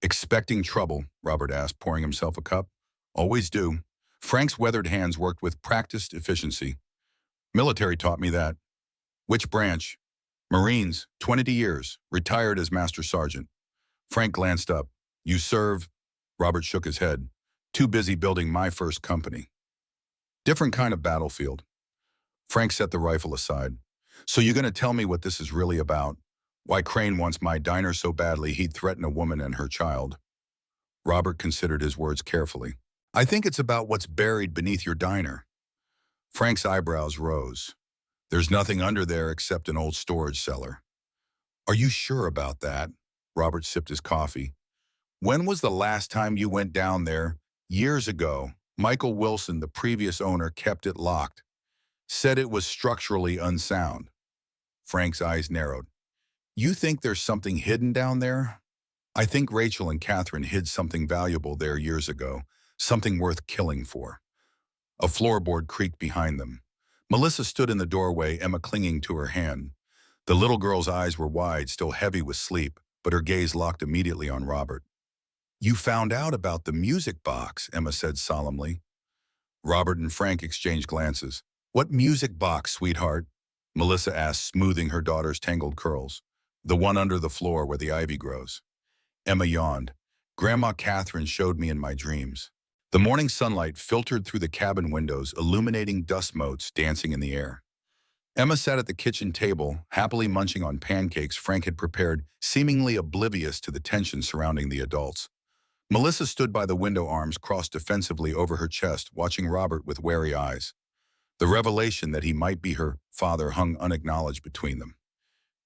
Expecting trouble, Robert asked, pouring himself a cup. Always do. Frank's weathered hands worked with practiced efficiency. Military taught me that. Which branch? Marines, 20 years, retired as Master Sergeant. Frank glanced up. You serve? Robert shook his head. Too busy building my first company. Different kind of battlefield. Frank set the rifle aside. So you're going to tell me what this is really about? Why Crane wants my diner so badly he'd threaten a woman and her child? Robert considered his words carefully. I think it's about what's buried beneath your diner. Frank's eyebrows rose. There's nothing under there except an old storage cellar. Are you sure about that? Robert sipped his coffee. When was the last time you went down there? Years ago. Michael Wilson, the previous owner, kept it locked. Said it was structurally unsound. Frank's eyes narrowed. You think there's something hidden down there? I think Rachel and Catherine hid something valuable there years ago, something worth killing for. A floorboard creaked behind them. Melissa stood in the doorway, Emma clinging to her hand. The little girl's eyes were wide, still heavy with sleep, but her gaze locked immediately on Robert. You found out about the music box, Emma said solemnly. Robert and Frank exchanged glances. What music box, sweetheart? Melissa asked, smoothing her daughter's tangled curls. The one under the floor where the ivy grows. Emma yawned. Grandma Catherine showed me in my dreams. The morning sunlight filtered through the cabin windows, illuminating dust motes dancing in the air. Emma sat at the kitchen table, happily munching on pancakes Frank had prepared, seemingly oblivious to the tension surrounding the adults. Melissa stood by the window, arms crossed defensively over her chest, watching Robert with wary eyes. The revelation that he might be her father hung unacknowledged between them.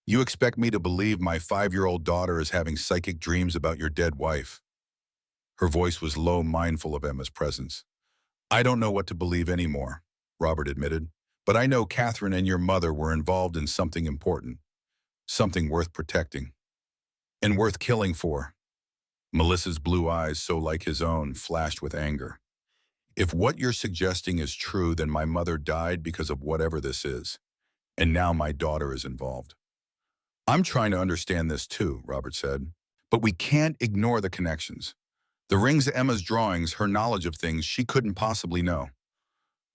You expect me to believe my 5-year-old daughter is having psychic dreams about your dead wife? Her voice was low, mindful of Emma's presence. I don't know what to believe anymore, Robert admitted, but I know Catherine and your mother were involved in something important, something worth protecting, and worth killing for. Melissa's blue eyes, so like his own, flashed with anger. If what you're suggesting is true, then my mother died because of whatever this is, and now my daughter is involved. I'm trying to understand this too, Robert said, but we can't ignore the connections. The rings of Emma's drawings, her knowledge of things she couldn't possibly know.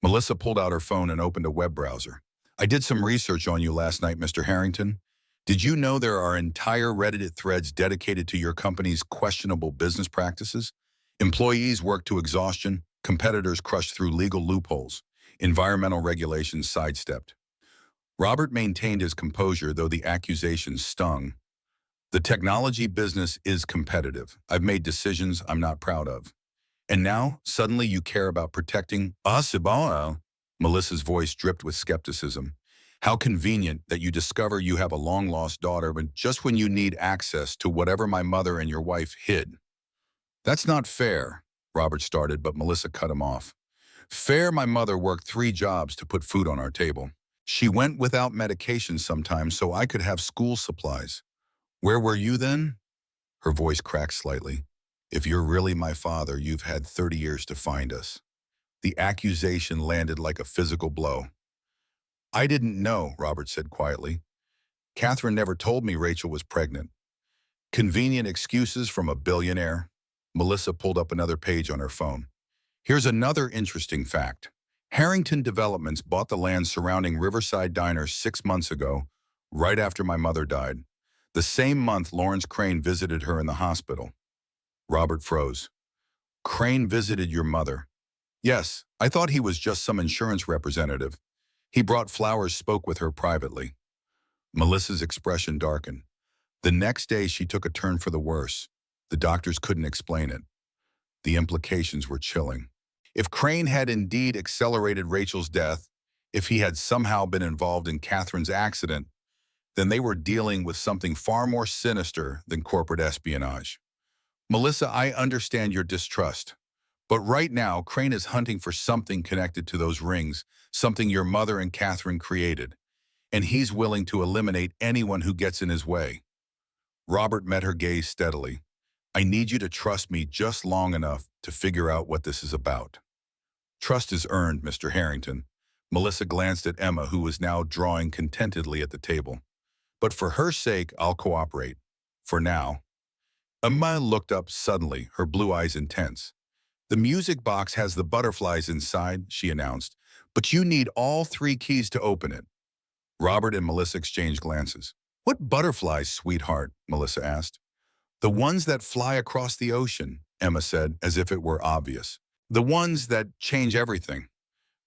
Melissa pulled out her phone and opened a web browser. I did some research on you last night, Mr. Harrington. Did you know there are entire Reddit threads dedicated to your company's questionable business practices? Employees work to exhaustion, competitors crushed through legal loopholes, environmental regulations sidestepped. Robert maintained his composure, though the accusations stung. The technology business is competitive. I've made decisions I'm not proud of. And now, suddenly you care about protecting us? Melissa's voice dripped with skepticism. How convenient that you discover you have a long-lost daughter but just when you need access to whatever my mother and your wife hid. That's not fair, Robert started, but Melissa cut him off. Fair, my mother worked 3 jobs to put food on our table. She went without medication sometimes so I could have school supplies. Where were you then? Her voice cracked slightly. If you're really my father, you've had 30 years to find us. The accusation landed like a physical blow. I didn't know, Robert said quietly. Catherine never told me Rachel was pregnant. Convenient excuses from a billionaire. Melissa pulled up another page on her phone. Here's another interesting fact. Harrington Developments bought the land surrounding Riverside Diner 6 months ago, right after my mother died. The same month Lawrence Crane visited her in the hospital. Robert froze. Crane visited your mother? Yes, I thought he was just some insurance representative. He brought flowers, spoke with her privately. Melissa's expression darkened. The next day she took a turn for the worse. The doctors couldn't explain it. The implications were chilling. If Crane had indeed accelerated Rachel's death, if he had somehow been involved in Catherine's accident, then they were dealing with something far more sinister than corporate espionage. Melissa, I understand your distrust. But right now, Crane is hunting for something connected to those rings, something your mother and Catherine created. And he's willing to eliminate anyone who gets in his way. Robert met her gaze steadily. I need you to trust me just long enough to figure out what this is about. Trust is earned, Mr. Harrington. Melissa glanced at Emma, who was now drawing contentedly at the table. But for her sake, I'll cooperate. For now. Emma looked up suddenly, her blue eyes intense. The music box has the butterflies inside, she announced, but you need all 3 keys to open it. Robert and Melissa exchanged glances. What butterflies, sweetheart? Melissa asked. The ones that fly across the ocean, Emma said, as if it were obvious. The ones that change everything.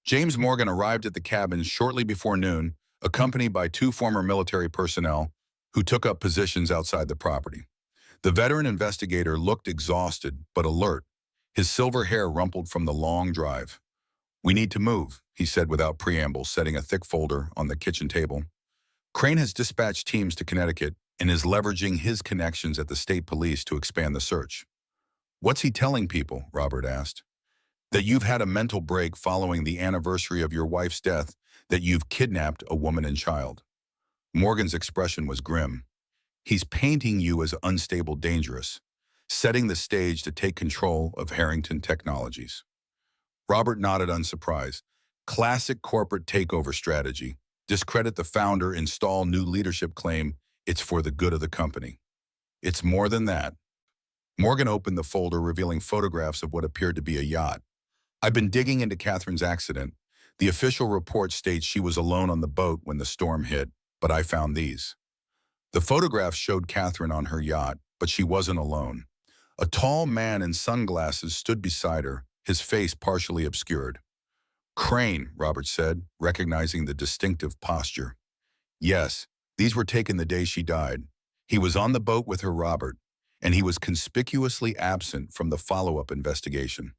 James Morgan arrived at the cabin shortly before noon, accompanied by 2 former military personnel who took up positions outside the property. The veteran investigator looked exhausted but alert, his silver hair rumpled from the long drive. We need to move, he said without preamble, setting a thick folder on the kitchen table. Crane has dispatched teams to Connecticut and is leveraging his connections at the state police to expand the search. What's he telling people? Robert asked. That you've had a mental break following the anniversary of your wife's death, that you've kidnapped a woman and child. Morgan's expression was grim. He's painting you as unstable, dangerous, setting the stage to take control of Harrington Technologies. Robert nodded unsurprised. Classic corporate takeover strategy. Discredit the founder, install new leadership, claim it's for the good of the company. It's more than that. Morgan opened the folder, revealing photographs of what appeared to be a yacht. I've been digging into Catherine's accident. The official report states she was alone on the boat when the storm hit, but I found these. The photographs showed Catherine on her yacht, but she wasn't alone. A tall man in sunglasses stood beside her, his face partially obscured. Crane, Robert said, recognizing the distinctive posture. Yes, these were taken the day she died. He was on the boat with her, Robert, and he was conspicuously absent from the follow-up investigation.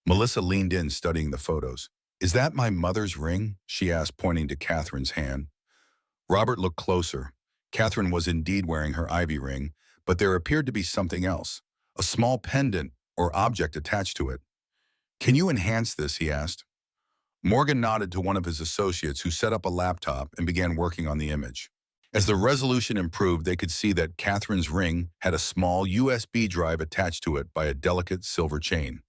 Melissa leaned in, studying the photos. Is that my mother's ring? She asked, pointing to Catherine's hand. Robert looked closer. Catherine was indeed wearing her ivy ring, but there appeared to be something else, a small pendant or object attached to it. Can you enhance this? He asked. Morgan nodded to one of his associates, who set up a laptop and began working on the image. As the resolution improved, they could see that Catherine's ring had a small USB drive attached to it by a delicate silver chain.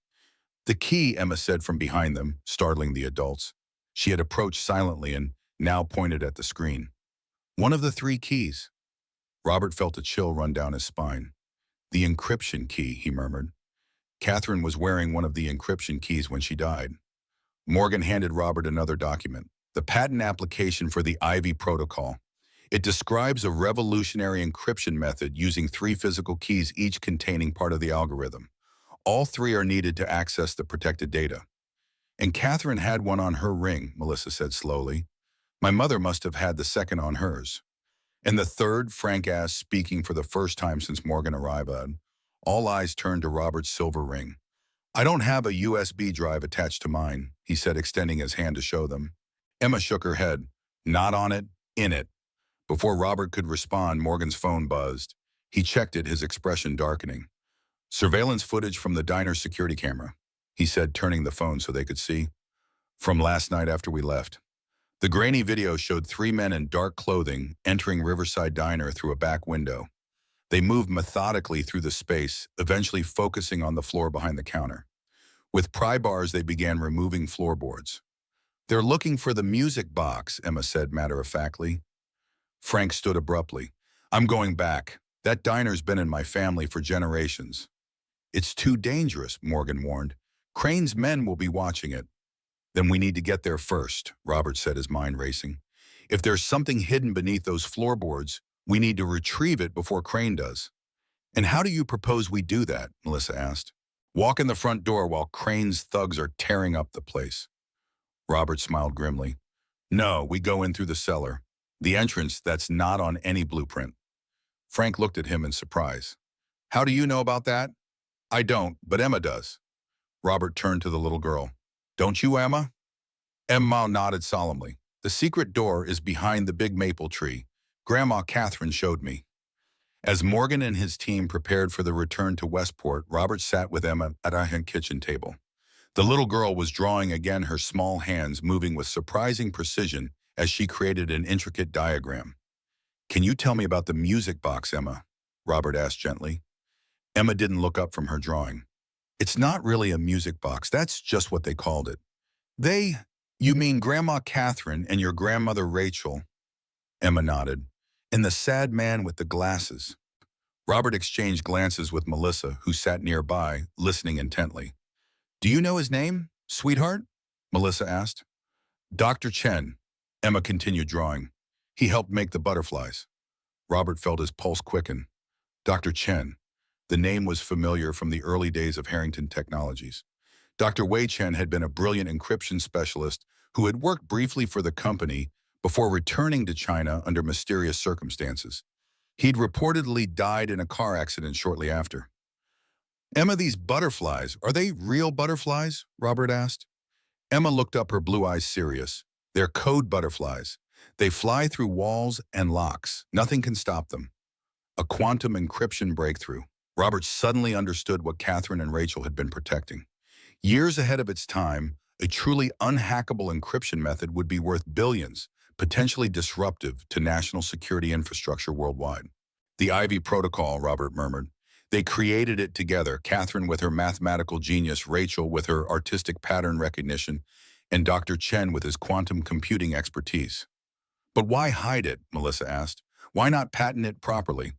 The key, Emma said from behind them, startling the adults. She had approached silently and now pointed at the screen. One of the 3 keys. Robert felt a chill run down his spine. The encryption key, he murmured. Catherine was wearing one of the encryption keys when she died. Morgan handed Robert another document, the patent application for the Ivy protocol. It describes a revolutionary encryption method using three physical keys, each containing part of the algorithm. All three are needed to access the protected data. And Catherine had one on her ring, Melissa said slowly. My mother must have had the second on hers. And the third, Frank asked, speaking for the first time since Morgan arrived. All eyes turned to Robert's silver ring. I don't have a USB drive attached to mine, he said, extending his hand to show them. Emma shook her head. Not on it, in it. Before Robert could respond, Morgan's phone buzzed. He checked it, his expression darkening. Surveillance footage from the diner's security camera, he said, turning the phone so they could see. From last night after we left. The grainy video showed three men in dark clothing entering Riverside Diner through a back window. They moved methodically through the space, eventually focusing on the floor behind the counter. With pry bars, they began removing floorboards. They're looking for the music box, Emma said matter-of-factly. Frank stood abruptly. I'm going back. That diner's been in my family for generations. It's too dangerous, Morgan warned. Crane's men will be watching it. Then we need to get there first, Robert said, his mind racing. If there's something hidden beneath those floorboards, we need to retrieve it before Crane does. And how do you propose we do that? Melissa asked. Walk in the front door while Crane's thugs are tearing up the place. Robert smiled grimly. No, we go in through the cellar. The entrance that's not on any blueprint. Frank looked at him in surprise. How do you know about that? I don't, but Emma does. Robert turned to the little girl. Don't you, Emma? Emma nodded solemnly. The secret door is behind the big maple tree. Grandma Catherine showed me. As Morgan and his team prepared for the return to Westport, Robert sat with Emma at a kitchen table. The little girl was drawing again, her small hands moving with surprising precision as she created an intricate diagram. Can you tell me about the music box, Emma? Robert asked gently. Emma didn't look up from her drawing. It's not really a music box, that's just what they called it. You mean Grandma Catherine and your grandmother Rachel? Emma nodded. And the sad man with the glasses. Robert exchanged glances with Melissa, who sat nearby, listening intently. Do you know his name, sweetheart? Melissa asked. Dr. Chen, Emma continued drawing. He helped make the butterflies. Robert felt his pulse quicken. Dr. Chen. The name was familiar from the early days of Harrington Technologies. Dr. Wei Chen had been a brilliant encryption specialist who had worked briefly for the company before returning to China under mysterious circumstances. He'd reportedly died in a car accident shortly after. Emma, these butterflies, are they real butterflies? Robert asked. Emma looked up, her blue eyes serious. They're code butterflies. They fly through walls and locks. Nothing can stop them. A quantum encryption breakthrough. Robert suddenly understood what Catherine and Rachel had been protecting. Years ahead of its time, a truly unhackable encryption method would be worth billions, potentially disruptive to national security infrastructure worldwide. The Ivy Protocol, Robert murmured. They created it together, Catherine with her mathematical genius, Rachel with her artistic pattern recognition, and Dr. Chen with his quantum computing expertise. But why hide it? Melissa asked. Why not patent it properly?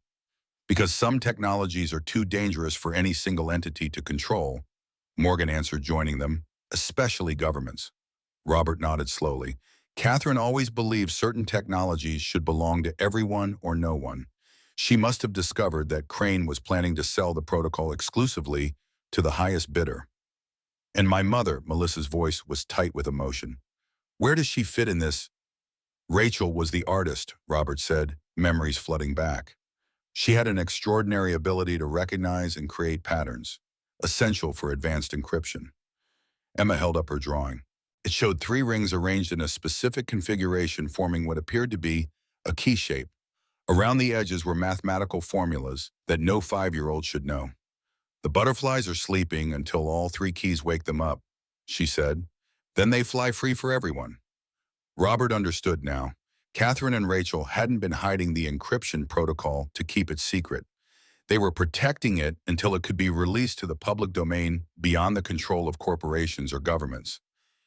Because some technologies are too dangerous for any single entity to control, Morgan answered, joining them, especially governments. Robert nodded slowly. Catherine always believed certain technologies should belong to everyone or no one. She must have discovered that Crane was planning to sell the protocol exclusively to the highest bidder. And my mother, Melissa's voice was tight with emotion. Where does she fit in this? Rachel was the artist, Robert said, memories flooding back. She had an extraordinary ability to recognize and create patterns, essential for advanced encryption. Emma held up her drawing. It showed three rings arranged in a specific configuration, forming what appeared to be a key shape. Around the edges were mathematical formulas that no 5-year-old should know. The butterflies are sleeping until all three keys wake them up, she said. Then they fly free for everyone. Robert understood now. Catherine and Rachel hadn't been hiding the encryption protocol to keep it secret. They were protecting it until it could be released to the public domain beyond the control of corporations or governments.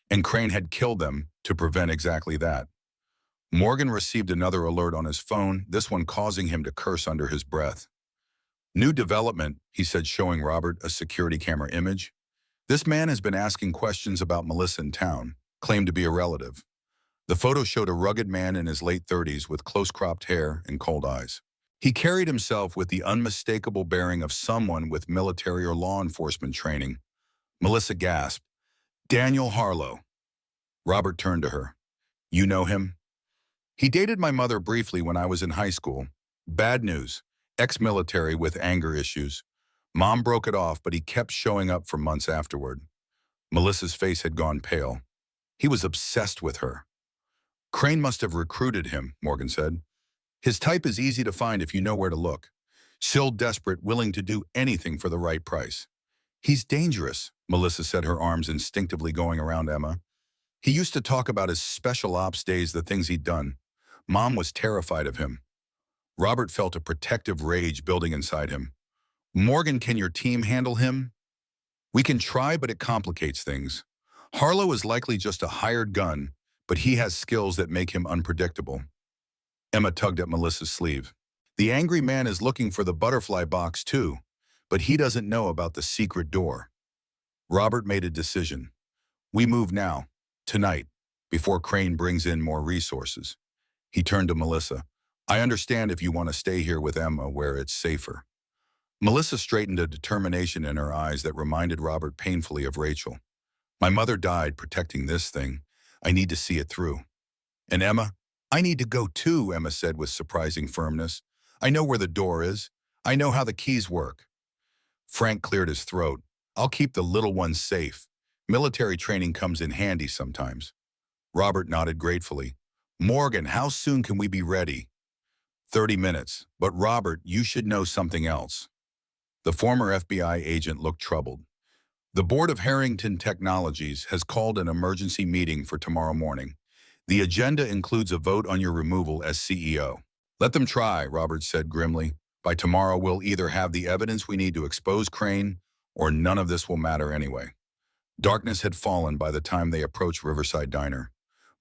And Crane had killed them to prevent exactly that. Morgan received another alert on his phone, this one causing him to curse under his breath. New development, he said, showing Robert a security camera image. This man has been asking questions about Melissa in town, claimed to be a relative. The photo showed a rugged man in his late 30s with close-cropped hair and cold eyes. He carried himself with the unmistakable bearing of someone with military or law enforcement training. Melissa gasped, "Daniel Harlow." Robert turned to her. "You know him?" "He dated my mother briefly when I was in high school. Bad news. Ex-military with anger issues. Mom broke it off, but he kept showing up for months afterward." Melissa's face had gone pale. "He was obsessed with her." "Crane must have recruited him," Morgan said. "His type is easy to find if you know where to look. Still desperate, willing to do anything for the right price." "He's dangerous," Melissa said, her arms instinctively going around Emma. "He used to talk about his special ops days, the things he'd done. Mom was terrified of him." Robert felt a protective rage building inside him. "Morgan, can your team handle him?" "We can try, but it complicates things. Harlow is likely just a hired gun, but he has skills that make him unpredictable." Emma tugged at Melissa's sleeve. "The angry man is looking for the butterfly box too, but he doesn't know about the secret door." Robert made a decision. "We move now, tonight, before Crane brings in more resources." He turned to Melissa. "I understand if you want to stay here with Emma where it's safer." Melissa straightened, a determination in her eyes that reminded Robert painfully of Rachel. "My mother died protecting this thing. I need to see it through." "And Emma?" "I need to go too," Emma said with surprising firmness. "I know where the door is. I know how the keys work." Frank cleared his throat. "I'll keep the little ones safe. Military training comes in handy sometimes." Robert nodded gratefully. "Morgan, how soon can we be ready?" 30 minutes. But Robert, you should know something else." The former FBI agent looked troubled. "The board of Harrington Technologies has called an emergency meeting for tomorrow morning. The agenda includes a vote on your removal as CEO." "Let them try," Robert said grimly. "By tomorrow, we'll either have the evidence we need to expose Crane, or none of this will matter anyway." Darkness had fallen by the time they approached Riverside Diner.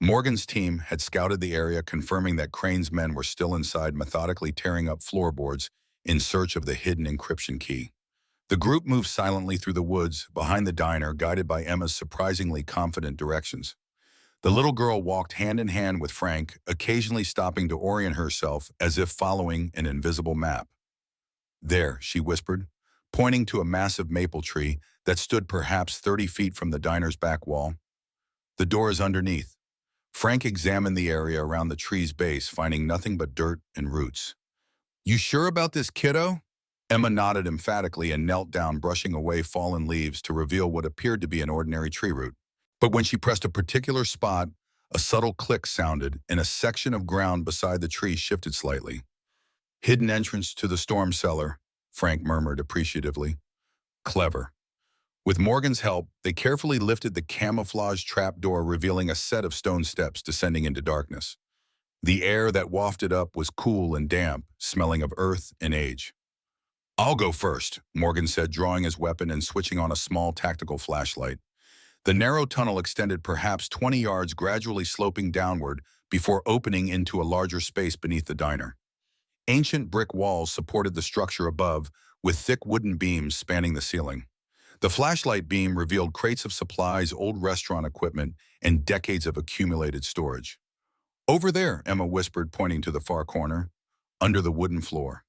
Morgan's team had scouted the area, confirming that Crane's men were still inside, methodically tearing up floorboards in search of the hidden encryption key. The group moved silently through the woods behind the diner, guided by Emma's surprisingly confident directions. The little girl walked hand in hand with Frank, occasionally stopping to orient herself as if following an invisible map. "There," she whispered, pointing to a massive maple tree that stood perhaps 30 feet from the diner's back wall. "The door is underneath." Frank examined the area around the tree's base, finding nothing but dirt and roots. "You sure about this, kiddo?" Emma nodded emphatically and knelt down, brushing away fallen leaves to reveal what appeared to be an ordinary tree root. But when she pressed a particular spot, a subtle click sounded, and a section of ground beside the tree shifted slightly. "Hidden entrance to the storm cellar," Frank murmured appreciatively. "Clever." With Morgan's help, they carefully lifted the camouflage trapdoor, revealing a set of stone steps descending into darkness. The air that wafted up was cool and damp, smelling of earth and age. "I'll go first," Morgan said, drawing his weapon and switching on a small tactical flashlight. The narrow tunnel extended perhaps 20 yards, gradually sloping downward before opening into a larger space beneath the diner. Ancient brick walls supported the structure above, with thick wooden beams spanning the ceiling. The flashlight beam revealed crates of supplies, old restaurant equipment, and decades of accumulated storage. "Over there," Emma whispered, pointing to the far corner, under the wooden floor.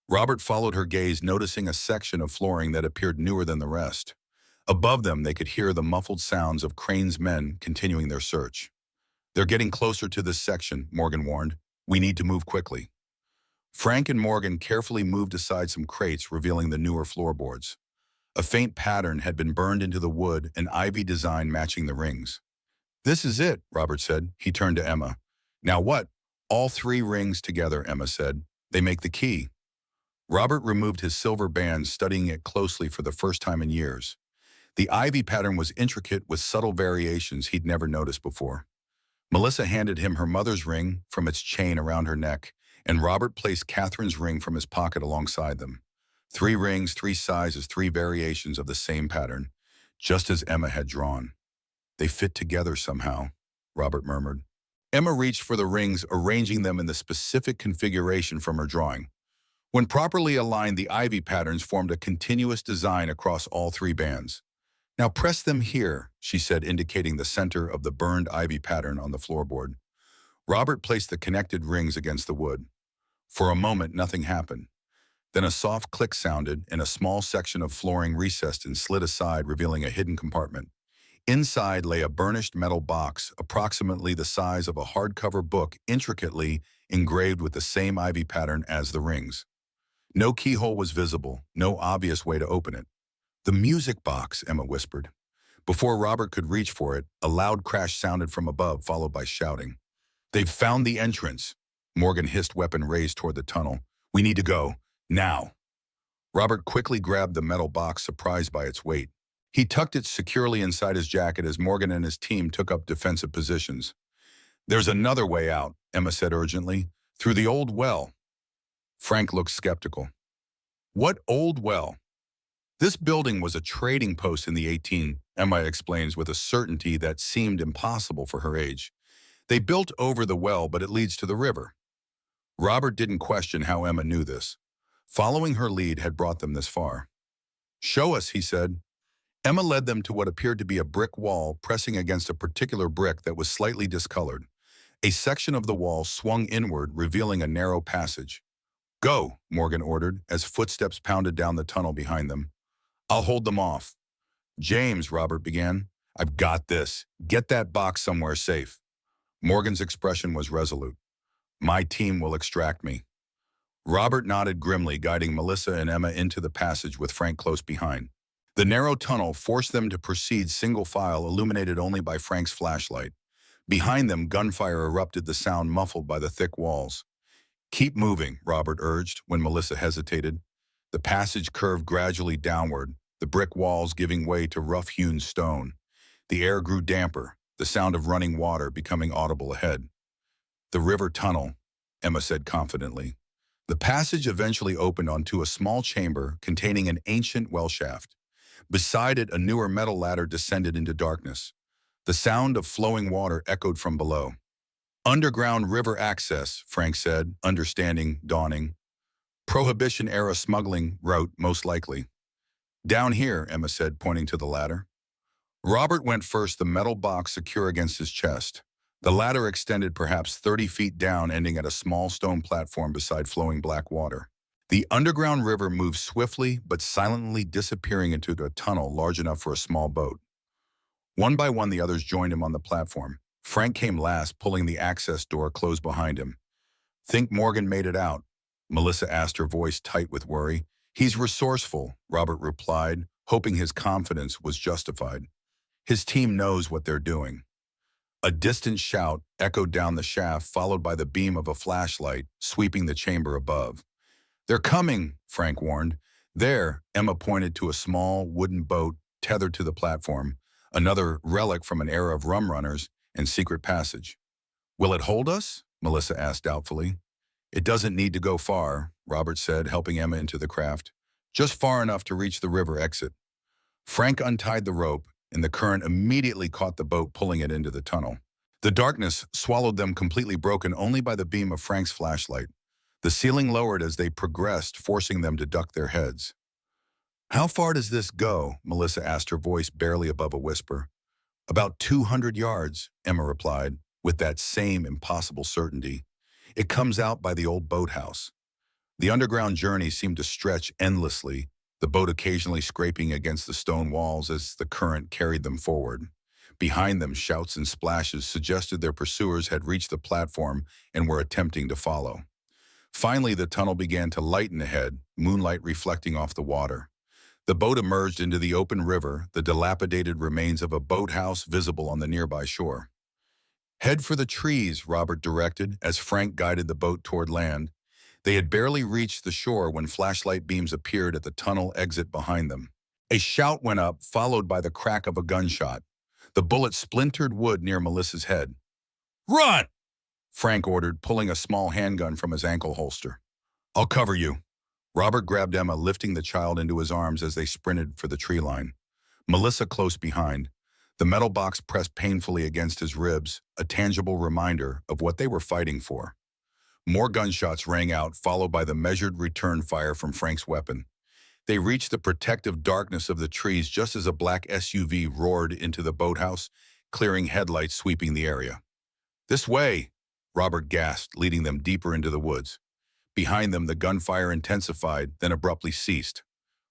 Robert followed her gaze, noticing a section of flooring that appeared newer than the rest. Above them, they could hear the muffled sounds of Crane's men continuing their search. "They're getting closer to this section," Morgan warned. "We need to move quickly." Frank and Morgan carefully moved aside some crates, revealing the newer floorboards. A faint pattern had been burned into the wood, an ivy design matching the rings. "This is it," Robert said. He turned to Emma. "Now what?" "All 3 rings together," Emma said. "They make the key." Robert removed his silver band, studying it closely for the first time in years. The ivy pattern was intricate, with subtle variations he'd never noticed before. Melissa handed him her mother's ring from its chain around her neck, and Robert placed Catherine's ring from his pocket alongside them. 3 rings, 3 sizes, 3 variations of the same pattern, just as Emma had drawn. "They fit together somehow," Robert murmured. Emma reached for the rings, arranging them in the specific configuration from her drawing. When properly aligned, the ivy patterns formed a continuous design across all 3 bands. Now press them here, she said, indicating the center of the burned ivy pattern on the floorboard. Robert placed the connected rings against the wood. For a moment, nothing happened. Then a soft click sounded, and a small section of flooring recessed and slid aside, revealing a hidden compartment. Inside lay a burnished metal box, approximately the size of a hardcover book, intricately engraved with the same ivy pattern as the rings. No keyhole was visible, no obvious way to open it. "The music box," Emma whispered. Before Robert could reach for it, a loud crash sounded from above, followed by shouting. "They've found the entrance," Morgan hissed, weapon raised toward the tunnel. "We need to go. Now." Robert quickly grabbed the metal box, surprised by its weight. He tucked it securely inside his jacket as Morgan and his team took up defensive positions. "There's another way out," Emma said urgently. "Through the old well." Frank looked skeptical. "What old well?" "This building was a trading post in the 18, Emma explains with a certainty that seemed impossible for her age. "They built over the well, but it leads to the river." Robert didn't question how Emma knew this. Following her lead had brought them this far. "Show us," he said. Emma led them to what appeared to be a brick wall pressing against a particular brick that was slightly discolored. A section of the wall swung inward, revealing a narrow passage. "Go," Morgan ordered, as footsteps pounded down the tunnel behind them. "I'll hold them off." "James," Robert began. "I've got this. Get that box somewhere safe." Morgan's expression was resolute. "My team will extract me." Robert nodded grimly, guiding Melissa and Emma into the passage with Frank close behind. The narrow tunnel forced them to proceed single file, illuminated only by Frank's flashlight. Behind them, gunfire erupted, the sound muffled by the thick walls. "Keep moving," Robert urged when Melissa hesitated. The passage curved gradually downward, the brick walls giving way to rough-hewn stone. The air grew damper, the sound of running water becoming audible ahead. "The river tunnel," Emma said confidently. The passage eventually opened onto a small chamber containing an ancient well shaft. Beside it, a newer metal ladder descended into darkness. The sound of flowing water echoed from below. "Underground river access," Frank said, understanding dawning. "Prohibition-era smuggling route, most likely." "Down here," Emma said, pointing to the ladder. Robert went first, the metal box secure against his chest. The ladder extended perhaps 30 feet down, ending at a small stone platform beside flowing black water. The underground river moved swiftly but silently, disappearing into a tunnel large enough for a small boat. One by one, the others joined him on the platform. Frank came last, pulling the access door closed behind him. "Think Morgan made it out?" Melissa asked, her voice tight with worry. "He's resourceful," Robert replied, hoping his confidence was justified. "His team knows what they're doing." A distant shout echoed down the shaft, followed by the beam of a flashlight sweeping the chamber above. "They're coming," Frank warned. "There," Emma pointed to a small wooden boat tethered to the platform, another relic from an era of rum runners and secret passage. "Will it hold us?" Melissa asked doubtfully. "It doesn't need to go far," Robert said, helping Emma into the craft. "Just far enough to reach the river exit." Frank untied the rope, and the current immediately caught the boat, pulling it into the tunnel. The darkness swallowed them completely, broken only by the beam of Frank's flashlight. The ceiling lowered as they progressed, forcing them to duck their heads. "How far does this go?" Melissa asked, her voice barely above a whisper. "About 200 yards, Emma replied, with that same impossible certainty. "It comes out by the old boathouse." The underground journey seemed to stretch endlessly, the boat occasionally scraping against the stone walls as the current carried them forward. Behind them, shouts and splashes suggested their pursuers had reached the platform and were attempting to follow. Finally, the tunnel began to lighten ahead, moonlight reflecting off the water. The boat emerged into the open river, the dilapidated remains of a boathouse visible on the nearby shore. "Head for the trees," Robert directed as Frank guided the boat toward land. They had barely reached the shore when flashlight beams appeared at the tunnel exit behind them. A shout went up, followed by the crack of a gunshot. The bullet splintered wood near Melissa's head. "Run!" Frank ordered, pulling a small handgun from his ankle holster. "I'll cover you." Robert grabbed Emma, lifting the child into his arms as they sprinted for the tree line. Melissa close behind. The metal box pressed painfully against his ribs, a tangible reminder of what they were fighting for. More gunshots rang out, followed by the measured return fire from Frank's weapon. They reached the protective darkness of the trees just as a black SUV roared into the boathouse, clearing headlights sweeping the area. "This way!" Robert gasped, leading them deeper into the woods. Behind them, the gunfire intensified, then abruptly ceased.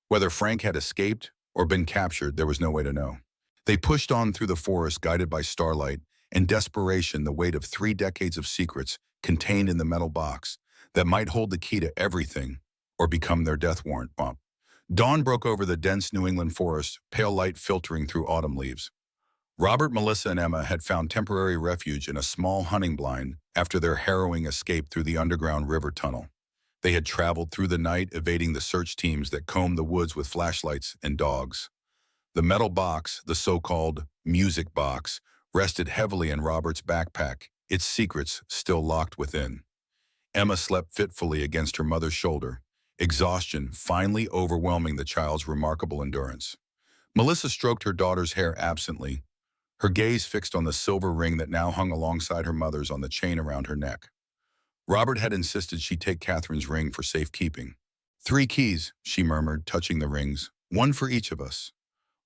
Whether Frank had escaped or been captured, there was no way to know. They pushed on through the forest, guided by starlight and desperation, the weight of 3 decades of secrets contained in the metal box that might hold the key to everything or become their death warrant. Bump. Dawn broke over the dense New England forest, pale light filtering through autumn leaves. Robert, Melissa, and Emma had found temporary refuge in a small hunting blind after their harrowing escape through the underground river tunnel. They had traveled through the night, evading the search teams that combed the woods with flashlights and dogs. The metal box, the so-called music box, rested heavily in Robert's backpack, its secrets still locked within. Emma slept fitfully against her mother's shoulder, exhaustion finally overwhelming the child's remarkable endurance. Melissa stroked her daughter's hair absently, her gaze fixed on the silver ring that now hung alongside her mother's on the chain around her neck. Robert had insisted she take Catherine's ring for safekeeping. "3 keys," she murmured, touching the rings. "One for each of us."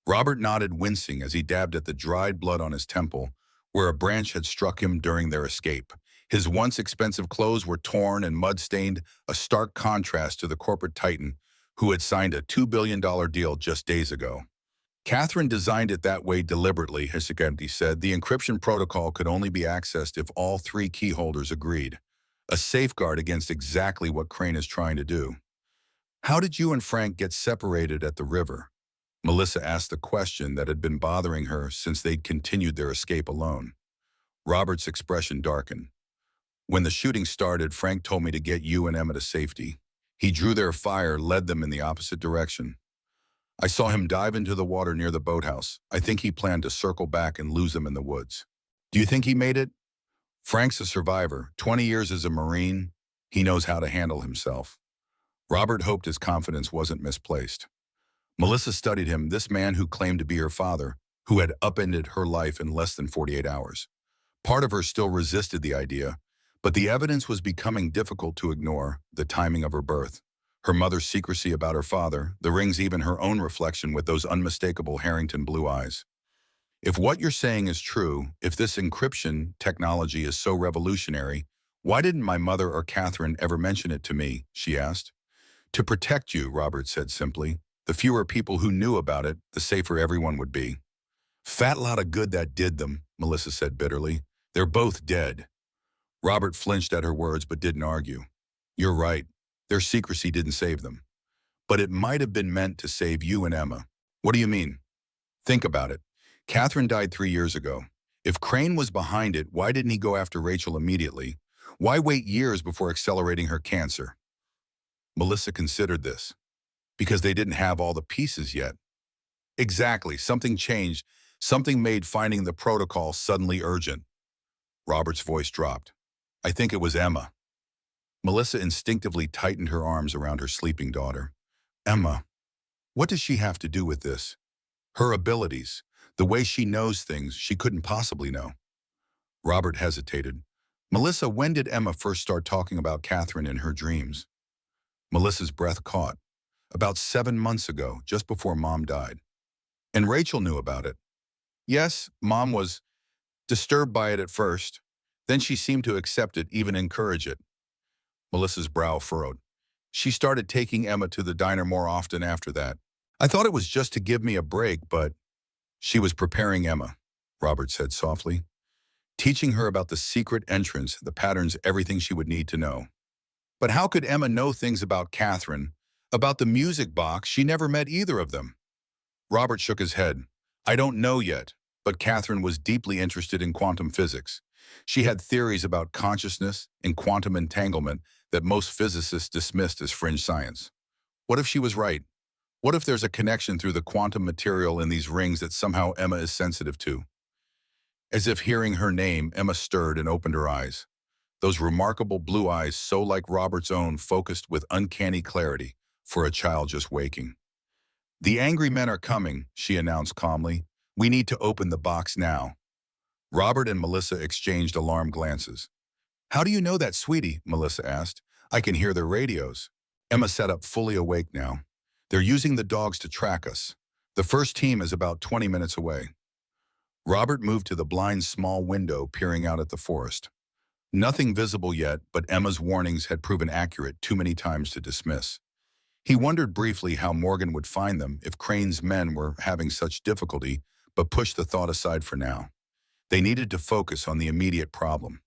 Robert nodded, wincing as he dabbed at the dried blood on his temple, where a branch had struck him during their escape. His once expensive clothes were torn and mud-stained, a stark contrast to the corporate titan who had signed a $2 billion deal just days ago. "Catherine designed it that way deliberately," Hisagenti said. "The encryption protocol could only be accessed if all 3 key holders agreed. A safeguard against exactly what Crane is trying to do." "How did you and Frank get separated at the river?" Melissa asked the question that had been bothering her since they'd continued their escape alone. Robert's expression darkened. "When the shooting started, Frank told me to get you and Emma to safety. He drew their fire, led them in the opposite direction. I saw him dive into the water near the boathouse. I think he planned to circle back and lose them in the woods." "Do you think he made it?" "Frank's a survivor. 20 years as a Marine. He knows how to handle himself." Robert hoped his confidence wasn't misplaced. Melissa studied him, this man who claimed to be her father, who had upended her life in less than 48 hours. Part of her still resisted the idea, but the evidence was becoming difficult to ignore: the timing of her birth, her mother's secrecy about her father, the rings, even her own reflection with those unmistakable Harrington blue eyes. "If what you're saying is true, if this encryption technology is so revolutionary, why didn't my mother or Catherine ever mention it to me?" she asked. "To protect you," Robert said simply. "The fewer people who knew about it, the safer everyone would be." "Fat lot of good that did them," Melissa said bitterly. "They're both dead." Robert flinched at her words but didn't argue. "You're right. Their secrecy didn't save them. But it might have been meant to save you and Emma." "What do you mean?" "Think about it. Catherine died 3 years ago. If Crane was behind it, why didn't he go after Rachel immediately? Why wait years before accelerating her cancer?" Melissa considered this. "Because they didn't have all the pieces yet." "Exactly. Something changed. Something made finding the protocol suddenly urgent." Robert's voice dropped. "I think it was Emma." Melissa instinctively tightened her arms around her sleeping daughter. "Emma, what does she have to do with this? Her abilities, the way she knows things she couldn't possibly know." Robert hesitated. "Melissa, when did Emma first start talking about Catherine in her dreams?" Melissa's breath caught. "About 7 months ago, just before Mom died." "And Rachel knew about it?" "Yes, Mom was disturbed by it at first. Then she seemed to accept it, even encourage it." Melissa's brow furrowed. "She started taking Emma to the diner more often after that. I thought it was just to give me a break, but—" "She was preparing Emma," Robert said softly. "Teaching her about the secret entrance, the patterns, everything she would need to know." "But how could Emma know things about Catherine, about the music box? She never met either of them." Robert shook his head. "I don't know yet, but Catherine was deeply interested in quantum physics. She had theories about consciousness and quantum entanglement that most physicists dismissed as fringe science. What if she was right? What if there's a connection through the quantum material in these rings that somehow Emma is sensitive to?" As if hearing her name, Emma stirred and opened her eyes. Those remarkable blue eyes, so like Robert's own, focused with uncanny clarity for a child just waking. "The angry men are coming," she announced calmly. "We need to open the box now." Robert and Melissa exchanged alarmed glances. "How do you know that, sweetie?" Melissa asked. "I can hear their radios." Emma sat up, fully awake now. They're using the dogs to track us. The first team is about 20 minutes away. Robert moved to the blind small window, peering out at the forest. Nothing visible yet, but Emma's warnings had proven accurate too many times to dismiss. He wondered briefly how Morgan would find them if Crane's men were having such difficulty, but pushed the thought aside for now. They needed to focus on the immediate problem.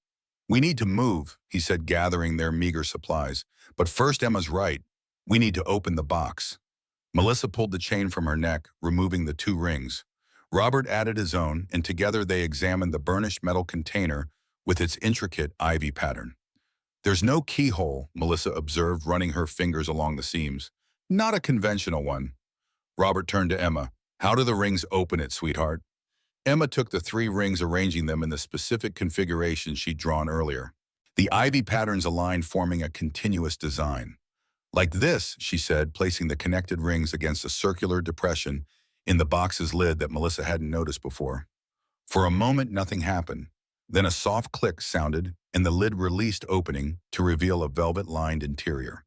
"We need to move," he said, gathering their meager supplies. "But first, Emma's right. We need to open the box." Melissa pulled the chain from her neck, removing the 2 rings. Robert added his own, and together they examined the burnished metal container with its intricate ivy pattern. "There's no keyhole," Melissa observed, running her fingers along the seams. "Not a conventional one." Robert turned to Emma. "How do the rings open it, sweetheart?" Emma took the 3 rings, arranging them in the specific configuration she'd drawn earlier. The ivy patterns aligned, forming a continuous design. "Like this," she said, placing the connected rings against a circular depression in the box's lid that Melissa hadn't noticed before. For a moment, nothing happened. Then a soft click sounded, and the lid released, opening to reveal a velvet-lined interior.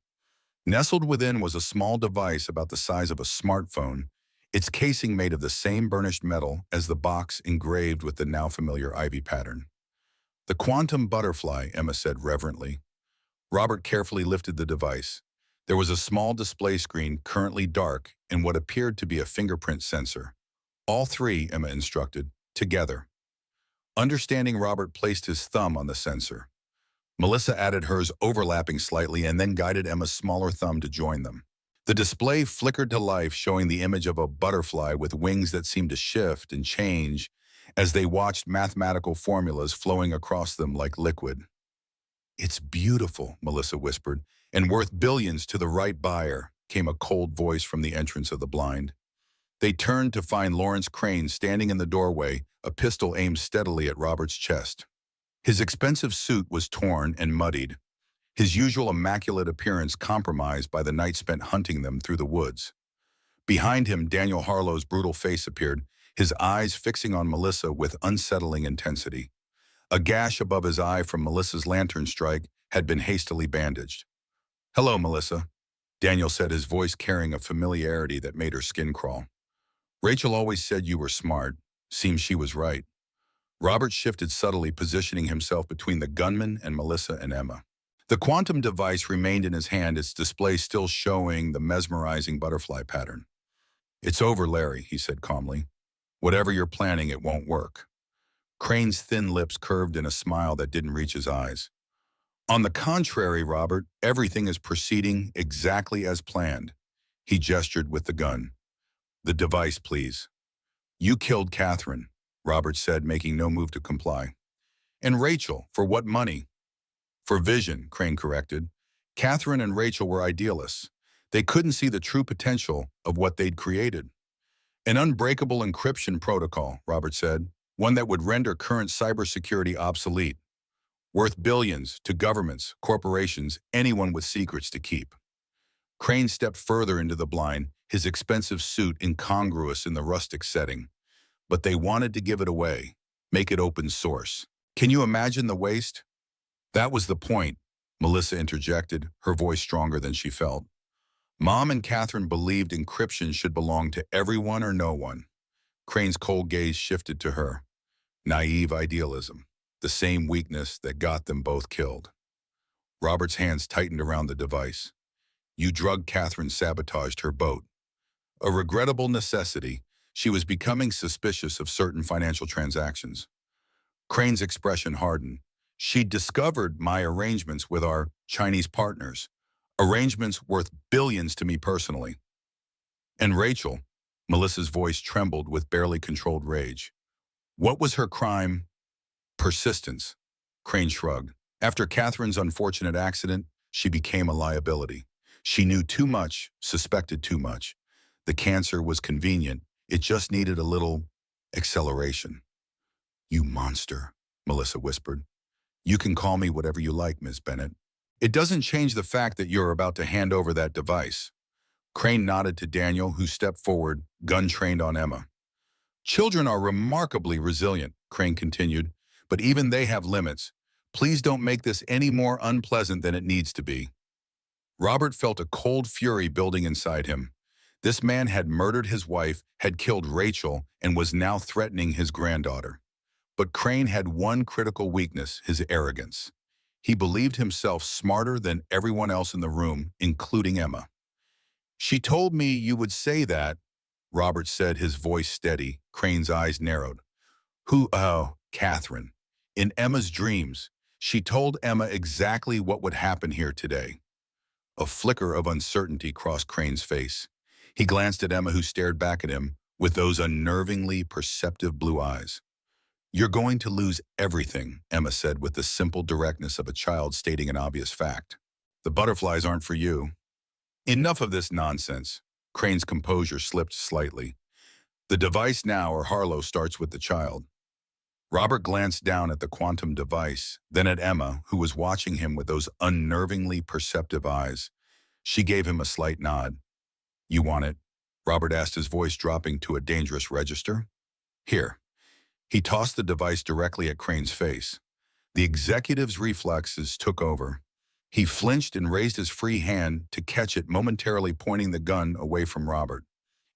Nestled within was a small device about the size of a smartphone, its casing made of the same burnished metal as the box, engraved with the now familiar ivy pattern. "The quantum butterfly," Emma said reverently. Robert carefully lifted the device. There was a small display screen, currently dark, and what appeared to be a fingerprint sensor. "All 3, Emma instructed, "together." Understanding, Robert placed his thumb on the sensor. Melissa added hers, overlapping slightly, and then guided Emma's smaller thumb to join them. The display flickered to life, showing the image of a butterfly with wings that seemed to shift and change as they watched mathematical formulas flowing across them like liquid. "It's beautiful," Melissa whispered, "and worth billions to the right buyer," came a cold voice from the entrance of the blind. They turned to find Lawrence Crane standing in the doorway, a pistol aimed steadily at Robert's chest. His expensive suit was torn and muddied, his usual immaculate appearance compromised by the night spent hunting them through the woods. Behind him, Daniel Harlow's brutal face appeared, his eyes fixing on Melissa with unsettling intensity. A gash above his eye from Melissa's lantern strike had been hastily bandaged. "Hello, Melissa," Daniel said, his voice carrying a familiarity that made her skin crawl. "Rachel always said you were smart. Seems she was right." Robert shifted subtly, positioning himself between the gunman and Melissa and Emma. The quantum device remained in his hand, its display still showing the mesmerizing butterfly pattern. "It's over, Larry," he said calmly. "Whatever you're planning, it won't work." Crane's thin lips curved in a smile that didn't reach his eyes. "On the contrary, Robert, everything is proceeding exactly as planned." He gestured with the gun. "The device, please." "You killed Catherine," Robert said, making no move to comply. "And Rachel, for what money?" "For vision," Crane corrected. "Catherine and Rachel were idealists. They couldn't see the true potential of what they'd created." "An unbreakable encryption protocol," Robert said, "one that would render current cybersecurity obsolete. Worth billions to governments, corporations, anyone with secrets to keep." Crane stepped further into the blind, his expensive suit incongruous in the rustic setting. "But they wanted to give it away, make it open source. Can you imagine the waste?" "That was the point," Melissa interjected, her voice stronger than she felt. "Mom and Catherine believed encryption should belong to everyone or no one." Crane's cold gaze shifted to her. Naive idealism, the same weakness that got them both killed. Robert's hands tightened around the device. "You drugged Catherine, sabotaged her boat. A regrettable necessity. She was becoming suspicious of certain financial transactions." Crane's expression hardened. "She'd discovered my arrangements with our Chinese partners, arrangements worth billions to me personally." "And Rachel," Melissa's voice trembled with barely controlled rage. "What was her crime?" "Persistence," Crane shrugged. "After Catherine's unfortunate accident, she became a liability. She knew too much, suspected too much. The cancer was convenient. It just needed a little acceleration." "You monster," Melissa whispered. "You can call me whatever you like, Miss Bennett. It doesn't change the fact that you're about to hand over that device." Crane nodded to Daniel, who stepped forward, gun trained on Emma. "Children are remarkably resilient," Crane continued, "but even they have limits. Please don't make this any more unpleasant than it needs to be." Robert felt a cold fury building inside him. This man had murdered his wife, had killed Rachel, and was now threatening his granddaughter. But Crane had one critical weakness, his arrogance. He believed himself smarter than everyone else in the room, including Emma. "She told me you would say that," Robert said, his voice steady. Crane's eyes narrowed. "Who? Oh, Catherine. In Emma's dreams, she told Emma exactly what would happen here today." A flicker of uncertainty crossed Crane's face. He glanced at Emma, who stared back at him with those unnervingly perceptive blue eyes. "You're going to lose everything," Emma said with the simple directness of a child stating an obvious fact. "The butterflies aren't for you." "Enough of this nonsense." Crane's composure slipped slightly. "The device now, or Harlow, starts with the child." Robert glanced down at the quantum device, then at Emma, who was watching him with those unnervingly perceptive eyes. She gave him a slight nod. "You want it?" Robert asked, his voice dropping to a dangerous register. "Here." He tossed the device directly at Crane's face. The executive's reflexes took over. He flinched and raised his free hand to catch it, momentarily pointing the gun away from Robert.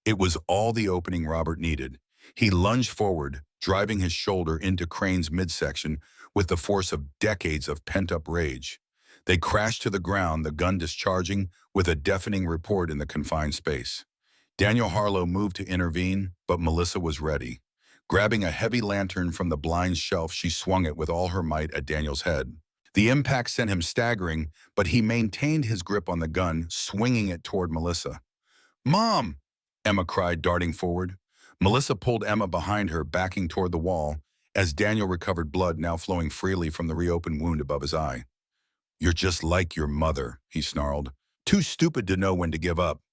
It was all the opening Robert needed. He lunged forward, driving his shoulder into Crane's midsection with the force of decades of pent-up rage. They crashed to the ground, the gun discharging with a deafening report in the confined space. Daniel Harlow moved to intervene, but Melissa was ready. Grabbing a heavy lantern from the blind shelf, she swung it with all her might at Daniel's head. The impact sent him staggering, but he maintained his grip on the gun, swinging it toward Melissa. "Mom!" Emma cried, darting forward. Melissa pulled Emma behind her, backing toward the wall, as Daniel recovered blood now flowing freely from the reopened wound above his eye. "You're just like your mother," he snarled. "Too stupid to know when to give up."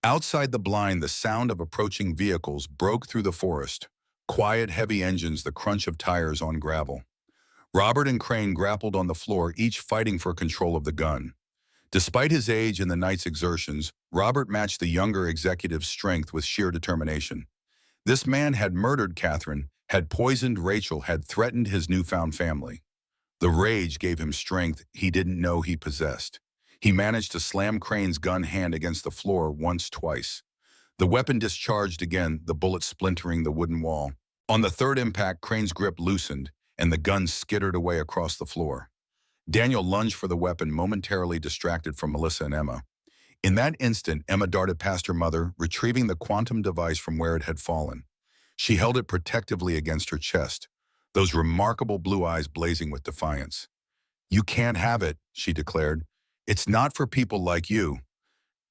Outside the blind, the sound of approaching vehicles broke through the forest. Quiet, heavy engines, the crunch of tires on gravel. Robert and Crane grappled on the floor, each fighting for control of the gun. Despite his age and the night's exertions, Robert matched the younger executive's strength with sheer determination. This man had murdered Catherine, had poisoned Rachel, had threatened his newfound family. The rage gave him strength he didn't know he possessed. He managed to slam Crane's gun hand against the floor once, twice. The weapon discharged again, the bullet splintering the wooden wall. On the third impact, Crane's grip loosened, and the gun skittered away across the floor. Daniel lunged for the weapon, momentarily distracted from Melissa and Emma. In that instant, Emma darted past her mother, retrieving the quantum device from where it had fallen. She held it protectively against her chest, those remarkable blue eyes blazing with defiance. "You can't have it," she declared. "It's not for people like you."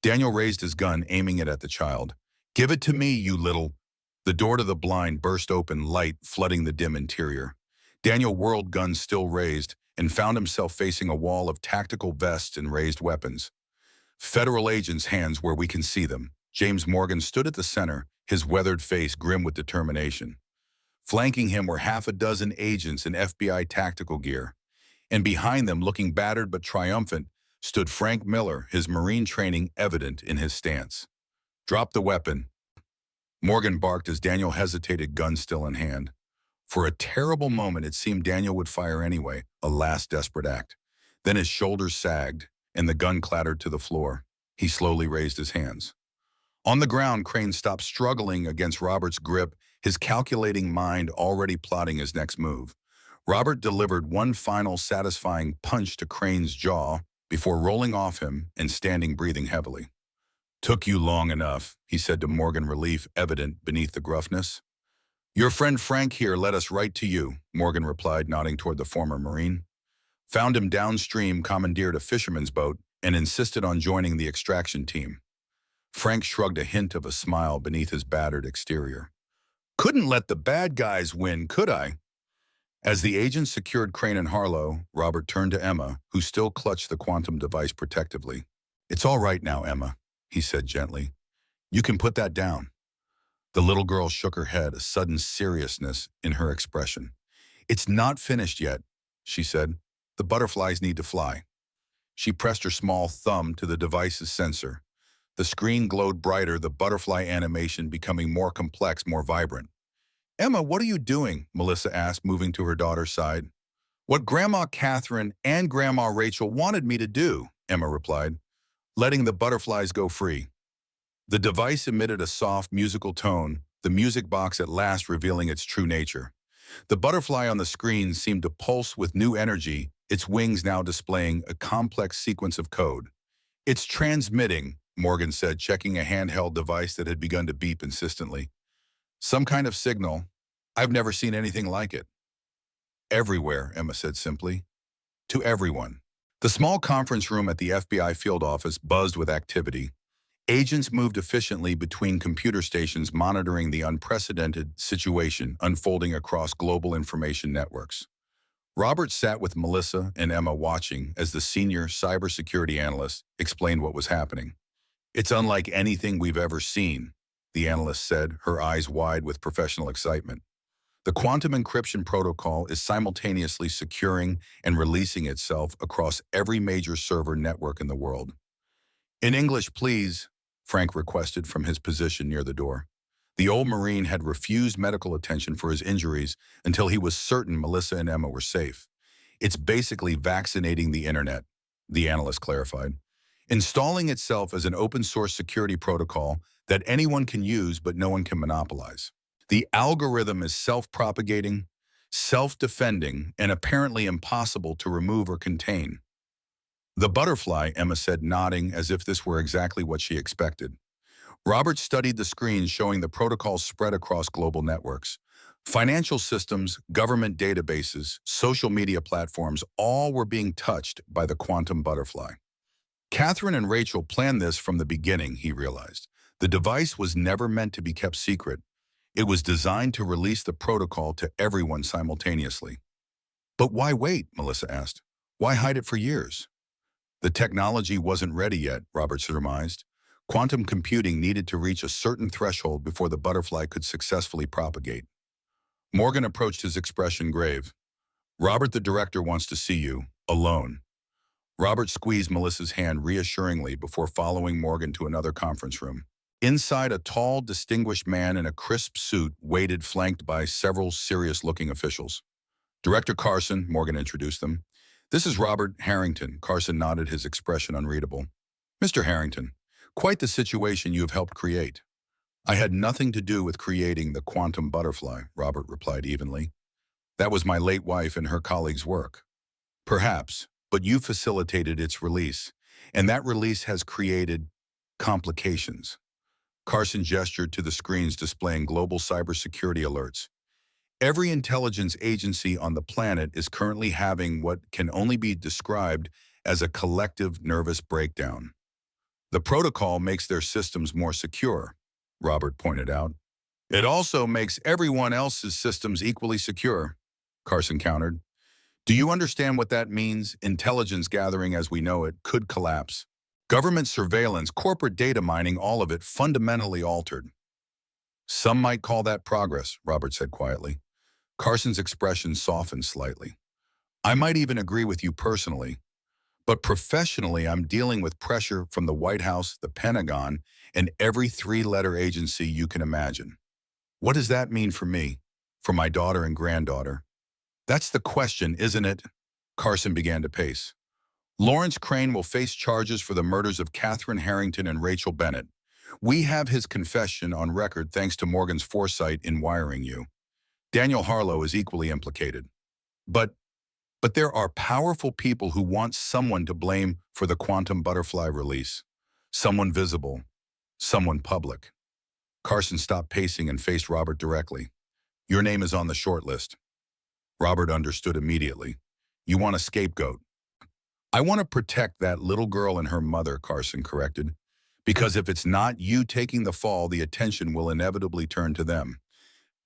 Daniel raised his gun, aiming it at the child. "Give it to me, you little—" The door to the blind burst open, light flooding the dim interior. Daniel whirled, gun still raised, and found himself facing a wall of tactical vests and raised weapons. "Federal agents' hands where we can see them." James Morgan stood at the center, his weathered face grim with determination. Flanking him were half a dozen agents in FBI tactical gear. And behind them, looking battered but triumphant, stood Frank Miller, his Marine training evident in his stance. "Drop the weapon," Morgan barked as Daniel hesitated, gun still in hand. For a terrible moment, it seemed Daniel would fire anyway, a last desperate act. Then his shoulders sagged, and the gun clattered to the floor. He slowly raised his hands. On the ground, Crane stopped, struggling against Robert's grip, his calculating mind already plotting his next move. Robert delivered one final satisfying punch to Crane's jaw before rolling off him and standing, breathing heavily. "Took you long enough," he said to Morgan, relief evident beneath the gruffness. "Your friend Frank here led us right to you," Morgan replied, nodding toward the former Marine. "Found him downstream, commandeered a fisherman's boat, and insisted on joining the extraction team." Frank shrugged, a hint of a smile beneath his battered exterior. "Couldn't let the bad guys win, could I?" As the agents secured Crane and Harlow, Robert turned to Emma, who still clutched the quantum device protectively. "It's all right now, Emma," he said gently. "You can put that down." The little girl shook her head, a sudden seriousness in her expression. "It's not finished yet," she said. "The butterflies need to fly." She pressed her small thumb to the device's sensor. The screen glowed brighter, the butterfly animation becoming more complex, more vibrant. "Emma, what are you doing?" Melissa asked, moving to her daughter's side. "What Grandma Catherine and Grandma Rachel wanted me to do," Emma replied. "Letting the butterflies go free." The device emitted a soft musical tone, the music box at last revealing its true nature. The butterfly on the screen seemed to pulse with new energy, its wings now displaying a complex sequence of code. "It's transmitting," Morgan said, checking a handheld device that had begun to beep insistently. "Some kind of signal. I've never seen anything like it." "Everywhere," Emma said simply. "To everyone." The small conference room at the FBI field office buzzed with activity. Agents moved efficiently between computer stations monitoring the unprecedented situation unfolding across global information networks. Robert sat with Melissa and Emma watching as the senior cybersecurity analyst explained what was happening. "It's unlike anything we've ever seen," the analyst said, her eyes wide with professional excitement. "The quantum encryption protocol is simultaneously securing and releasing itself across every major server network in the world." "In English, please," Frank requested from his position near the door. The old Marine had refused medical attention for his injuries until he was certain Melissa and Emma were safe. "It's basically vaccinating the internet," the analyst clarified, "installing itself as an open-source security protocol that anyone can use but no one can monopolize. The algorithm is self-propagating, self-defending, and apparently impossible to remove or contain." "The butterfly," Emma said, nodding as if this were exactly what she expected. Robert studied the screens showing the protocol spread across global networks. Financial systems, government databases, social media platforms, all were being touched by the quantum butterfly. Catherine and Rachel planned this from the beginning, he realized. The device was never meant to be kept secret. It was designed to release the protocol to everyone simultaneously. "But why wait?" Melissa asked. "Why hide it for years?" "The technology wasn't ready yet," Robert surmised. Quantum computing needed to reach a certain threshold before the butterfly could successfully propagate. Morgan approached, his expression grave. "Robert, the director, wants to see you, alone." Robert squeezed Melissa's hand reassuringly before following Morgan to another conference room. Inside, a tall, distinguished man in a crisp suit waited, flanked by several serious-looking officials. "Director Carson," Morgan introduced them. "This is Robert Harrington." Carson nodded, his expression unreadable. "Mr. Harrington, quite the situation you have helped create." "I had nothing to do with creating the quantum butterfly," Robert replied evenly. "That was my late wife and her colleagues' work." "Perhaps, but you facilitated its release, and that release has created complications." Carson gestured to the screens displaying global cybersecurity alerts. "Every intelligence agency on the planet is currently having what can only be described as a collective nervous breakdown. The protocol makes their systems more secure," Robert pointed out. "It also makes everyone else's systems equally secure," Carson countered. "Do you understand what that means? Intelligence gathering as we know it could collapse. Government surveillance, corporate data mining, all of it fundamentally altered." "Some might call that progress," Robert said quietly. Carson's expression softened slightly. "I might even agree with you personally, but professionally I'm dealing with pressure from the White House, the Pentagon, and every three-letter agency you can imagine. What does that mean for me, for my daughter and granddaughter?" "That's the question, isn't it?" Carson began to pace. "Lawrence Crane will face charges for the murders of Catherine Harrington and Rachel Bennett. We have his confession on record thanks to Morgan's foresight in wiring you. Daniel Harlow is equally implicated. But there are powerful people who want someone to blame for the quantum butterfly release. Someone visible, someone public." Carson stopped pacing and faced Robert directly. "Your name is on the short list." Robert understood immediately. "You want a scapegoat." "I want to protect that little girl and her mother," Carson corrected. "Because if it's not you taking the fall, the attention will inevitably turn to them."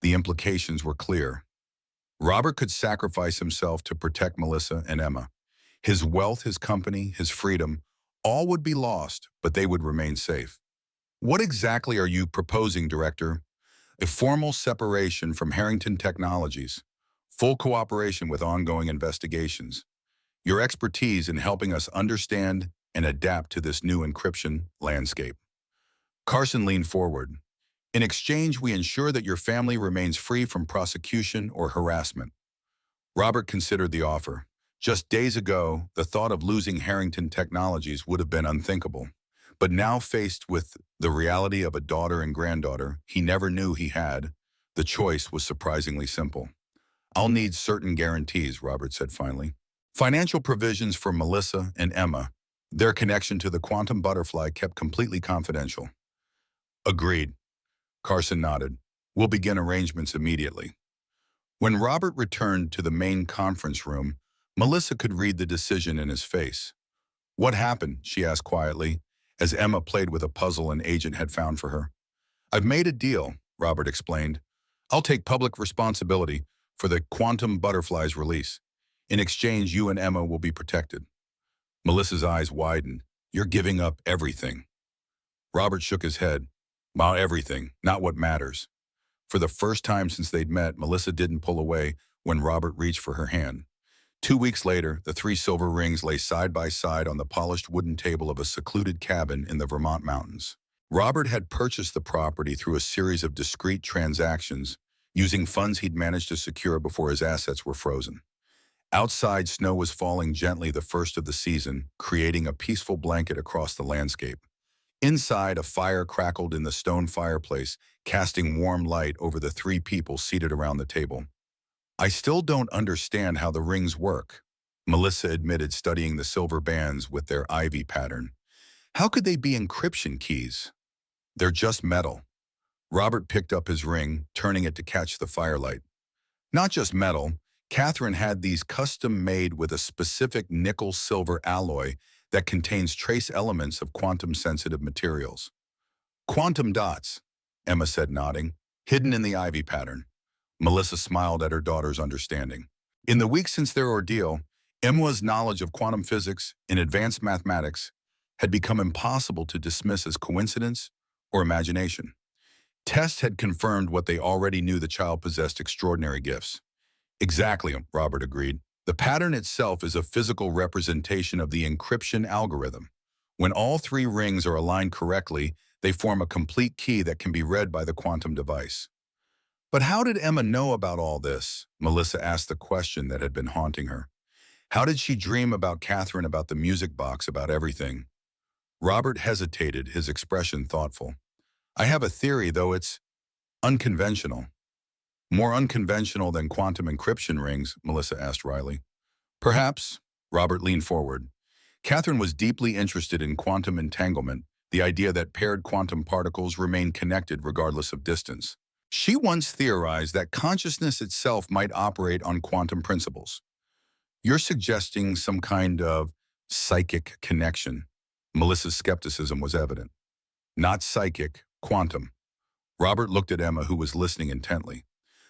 The implications were clear. Robert could sacrifice himself to protect Melissa and Emma. His wealth, his company, his freedom, all would be lost, but they would remain safe. "What exactly are you proposing, Director?" "A formal separation from Harrington Technologies, full cooperation with ongoing investigations. Your expertise in helping us understand and adapt to this new encryption landscape." Carson leaned forward. "In exchange, we ensure that your family remains free from prosecution or harassment." Robert considered the offer. Just days ago, the thought of losing Harrington Technologies would have been unthinkable. But now faced with the reality of a daughter and granddaughter he never knew he had, the choice was surprisingly simple. I'll need certain guarantees, Robert said finally. Financial provisions for Melissa and Emma. Their connection to the quantum butterfly kept completely confidential. Agreed. Carson nodded. We'll begin arrangements immediately. When Robert returned to the main conference room, Melissa could read the decision in his face. What happened? She asked quietly, as Emma played with a puzzle an agent had found for her. I've made a deal, Robert explained. I'll take public responsibility for the quantum butterfly's release. In exchange, you and Emma will be protected. Melissa's eyes widened. You're giving up everything. Robert shook his head. Well, everything, not what matters. For the first time since they'd met, Melissa didn't pull away when Robert reached for her hand. 2 weeks later, the 3 silver rings lay side by side on the polished wooden table of a secluded cabin in the Vermont mountains. Robert had purchased the property through a series of discreet transactions, using funds he'd managed to secure before his assets were frozen. Outside, snow was falling gently the first of the season, creating a peaceful blanket across the landscape. Inside, a fire crackled in the stone fireplace, casting warm light over the 3 people seated around the table. I still don't understand how the rings work, Melissa admitted, studying the silver bands with their ivy pattern. How could they be encryption keys? They're just metal. Robert picked up his ring, turning it to catch the firelight. Not just metal. Catherine had these custom-made with a specific nickel-silver alloy that contains trace elements of quantum-sensitive materials. Quantum dots, Emma said, nodding, hidden in the ivy pattern. Melissa smiled at her daughter's understanding. In the weeks since their ordeal, Emma's knowledge of quantum physics and advanced mathematics had become impossible to dismiss as coincidence or imagination. Tests had confirmed what they already knew: the child possessed extraordinary gifts. Exactly, Robert agreed. The pattern itself is a physical representation of the encryption algorithm. When all 3 rings are aligned correctly, they form a complete key that can be read by the quantum device. But how did Emma know about all this? Melissa asked the question that had been haunting her. How did she dream about Catherine, about the music box, about everything? Robert hesitated, his expression thoughtful. I have a theory, though it's unconventional. More unconventional than quantum encryption rings? Melissa asked wryly. Perhaps. Robert leaned forward. Catherine was deeply interested in quantum entanglement, the idea that paired quantum particles remain connected regardless of distance. She once theorized that consciousness itself might operate on quantum principles. You're suggesting some kind of psychic connection. Melissa's skepticism was evident. Not psychic, quantum. Robert looked at Emma, who was listening intently.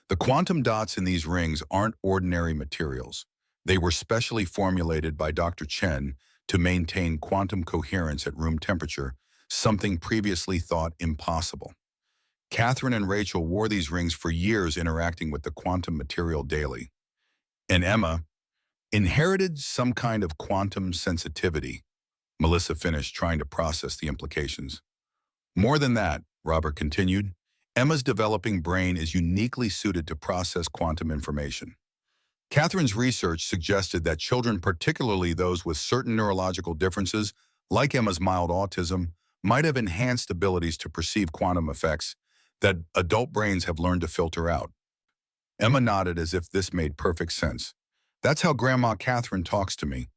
The quantum dots in these rings aren't ordinary materials. They were specially formulated by Dr. Chen to maintain quantum coherence at room temperature, something previously thought impossible. Catherine and Rachel wore these rings for years, interacting with the quantum material daily. And Emma inherited some kind of quantum sensitivity. Melissa finished, trying to process the implications. More than that, Robert continued, Emma's developing brain is uniquely suited to process quantum information. Catherine's research suggested that children, particularly those with certain neurological differences, like Emma's mild autism, might have enhanced abilities to perceive quantum effects that adult brains have learned to filter out. Emma nodded as if this made perfect sense. That's how Grandma Catherine talks to me,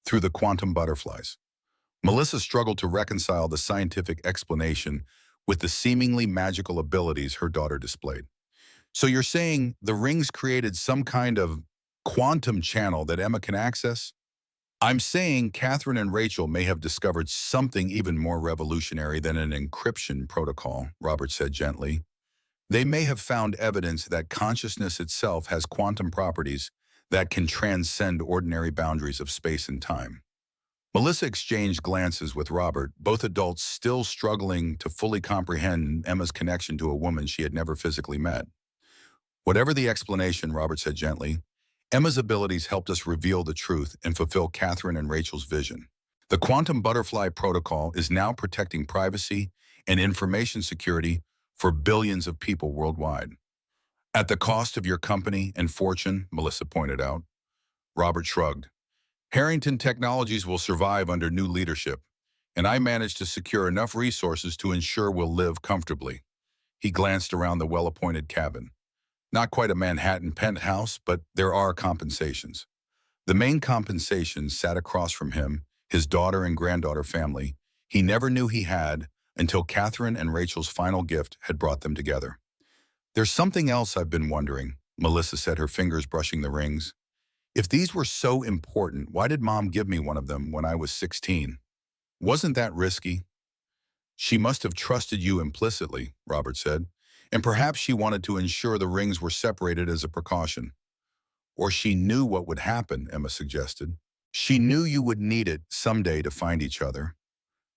through the quantum butterflies. Melissa struggled to reconcile the scientific explanation with the seemingly magical abilities her daughter displayed. So you're saying the rings created some kind of quantum channel that Emma can access? I'm saying Catherine and Rachel may have discovered something even more revolutionary than an encryption protocol, Robert said gently. They may have found evidence that consciousness itself has quantum properties that can transcend ordinary boundaries of space and time. Melissa exchanged glances with Robert, both adults still struggling to fully comprehend Emma's connection to a woman she had never physically met. Whatever the explanation, Robert said gently, Emma's abilities helped us reveal the truth and fulfill Catherine and Rachel's vision. The quantum butterfly protocol is now protecting privacy and information security for billions of people worldwide. At the cost of your company and fortune, Melissa pointed out. Robert shrugged. Harrington Technologies will survive under new leadership, and I managed to secure enough resources to ensure we'll live comfortably. He glanced around the well-appointed cabin. Not quite a Manhattan penthouse, but there are compensations. The main compensation sat across from him, his daughter and granddaughter family. He never knew he had until Catherine and Rachel's final gift had brought them together. There's something else I've been wondering, Melissa said, her fingers brushing the rings. If these were so important, why did Mom give me one of them when I was 16? Wasn't that risky? She must have trusted you implicitly, Robert said, and perhaps she wanted to ensure the rings were separated as a precaution. Or she knew what would happen, Emma suggested. She knew you would need it someday to find each other.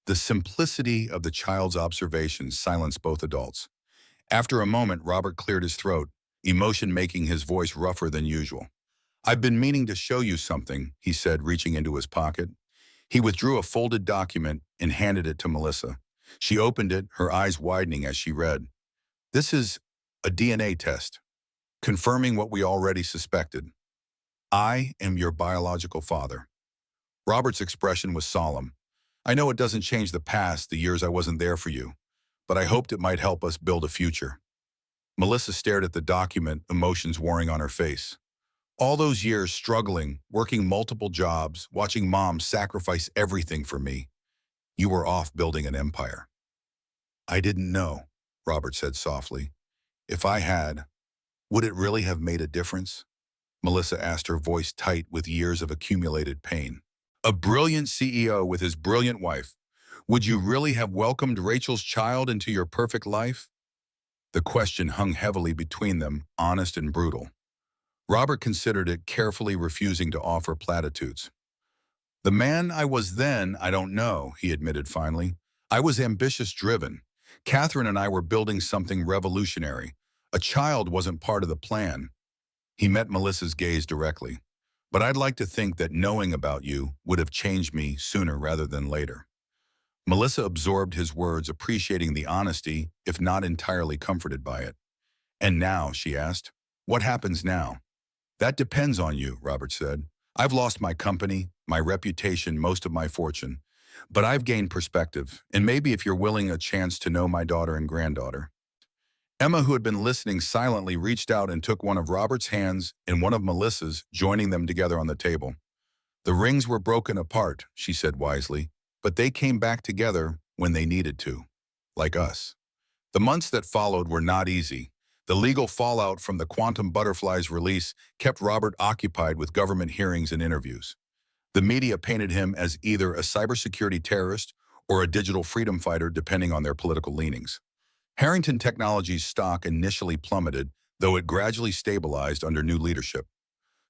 The simplicity of the child's observations silenced both adults. After a moment, Robert cleared his throat, emotion making his voice rougher than usual. I've been meaning to show you something, he said, reaching into his pocket. He withdrew a folded document and handed it to Melissa. She opened it, her eyes widening as she read. This is a DNA test, confirming what we already suspected. I am your biological father. Robert's expression was solemn. I know it doesn't change the past, the years I wasn't there for you, but I hoped it might help us build a future. Melissa stared at the document, emotions warring on her face. All those years struggling, working multiple jobs, watching Mom sacrifice everything for me. You were off building an empire. I didn't know, Robert said softly. If I had, would it really have made a difference? Melissa asked, her voice tight with years of accumulated pain. A brilliant CEO with his brilliant wife. Would you really have welcomed Rachel's child into your perfect life? The question hung heavily between them, honest and brutal. Robert considered it, carefully refusing to offer platitudes. The man I was then, I don't know, he admitted finally. I was ambitious-driven. Catherine and I were building something revolutionary. A child wasn't part of the plan. He met Melissa's gaze directly. But I'd like to think that knowing about you would have changed me sooner rather than later. Melissa absorbed his words, appreciating the honesty, if not entirely comforted by it. And now, she asked, what happens now? That depends on you, Robert said. I've lost my company, my reputation, most of my fortune. But I've gained perspective, and maybe if you're willing a chance to know my daughter and granddaughter. Emma, who had been listening silently, reached out and took one of Robert's hands and one of Melissa's, joining them together on the table. The rings were broken apart, she said wisely, but they came back together when they needed to, like us. The months that followed were not easy. The legal fallout from the Quantum Butterfly's release kept Robert occupied with government hearings and interviews. The media painted him as either a cybersecurity terrorist or a digital freedom fighter, depending on their political leanings. Harrington Technologies' stock initially plummeted, though it gradually stabilized under new leadership.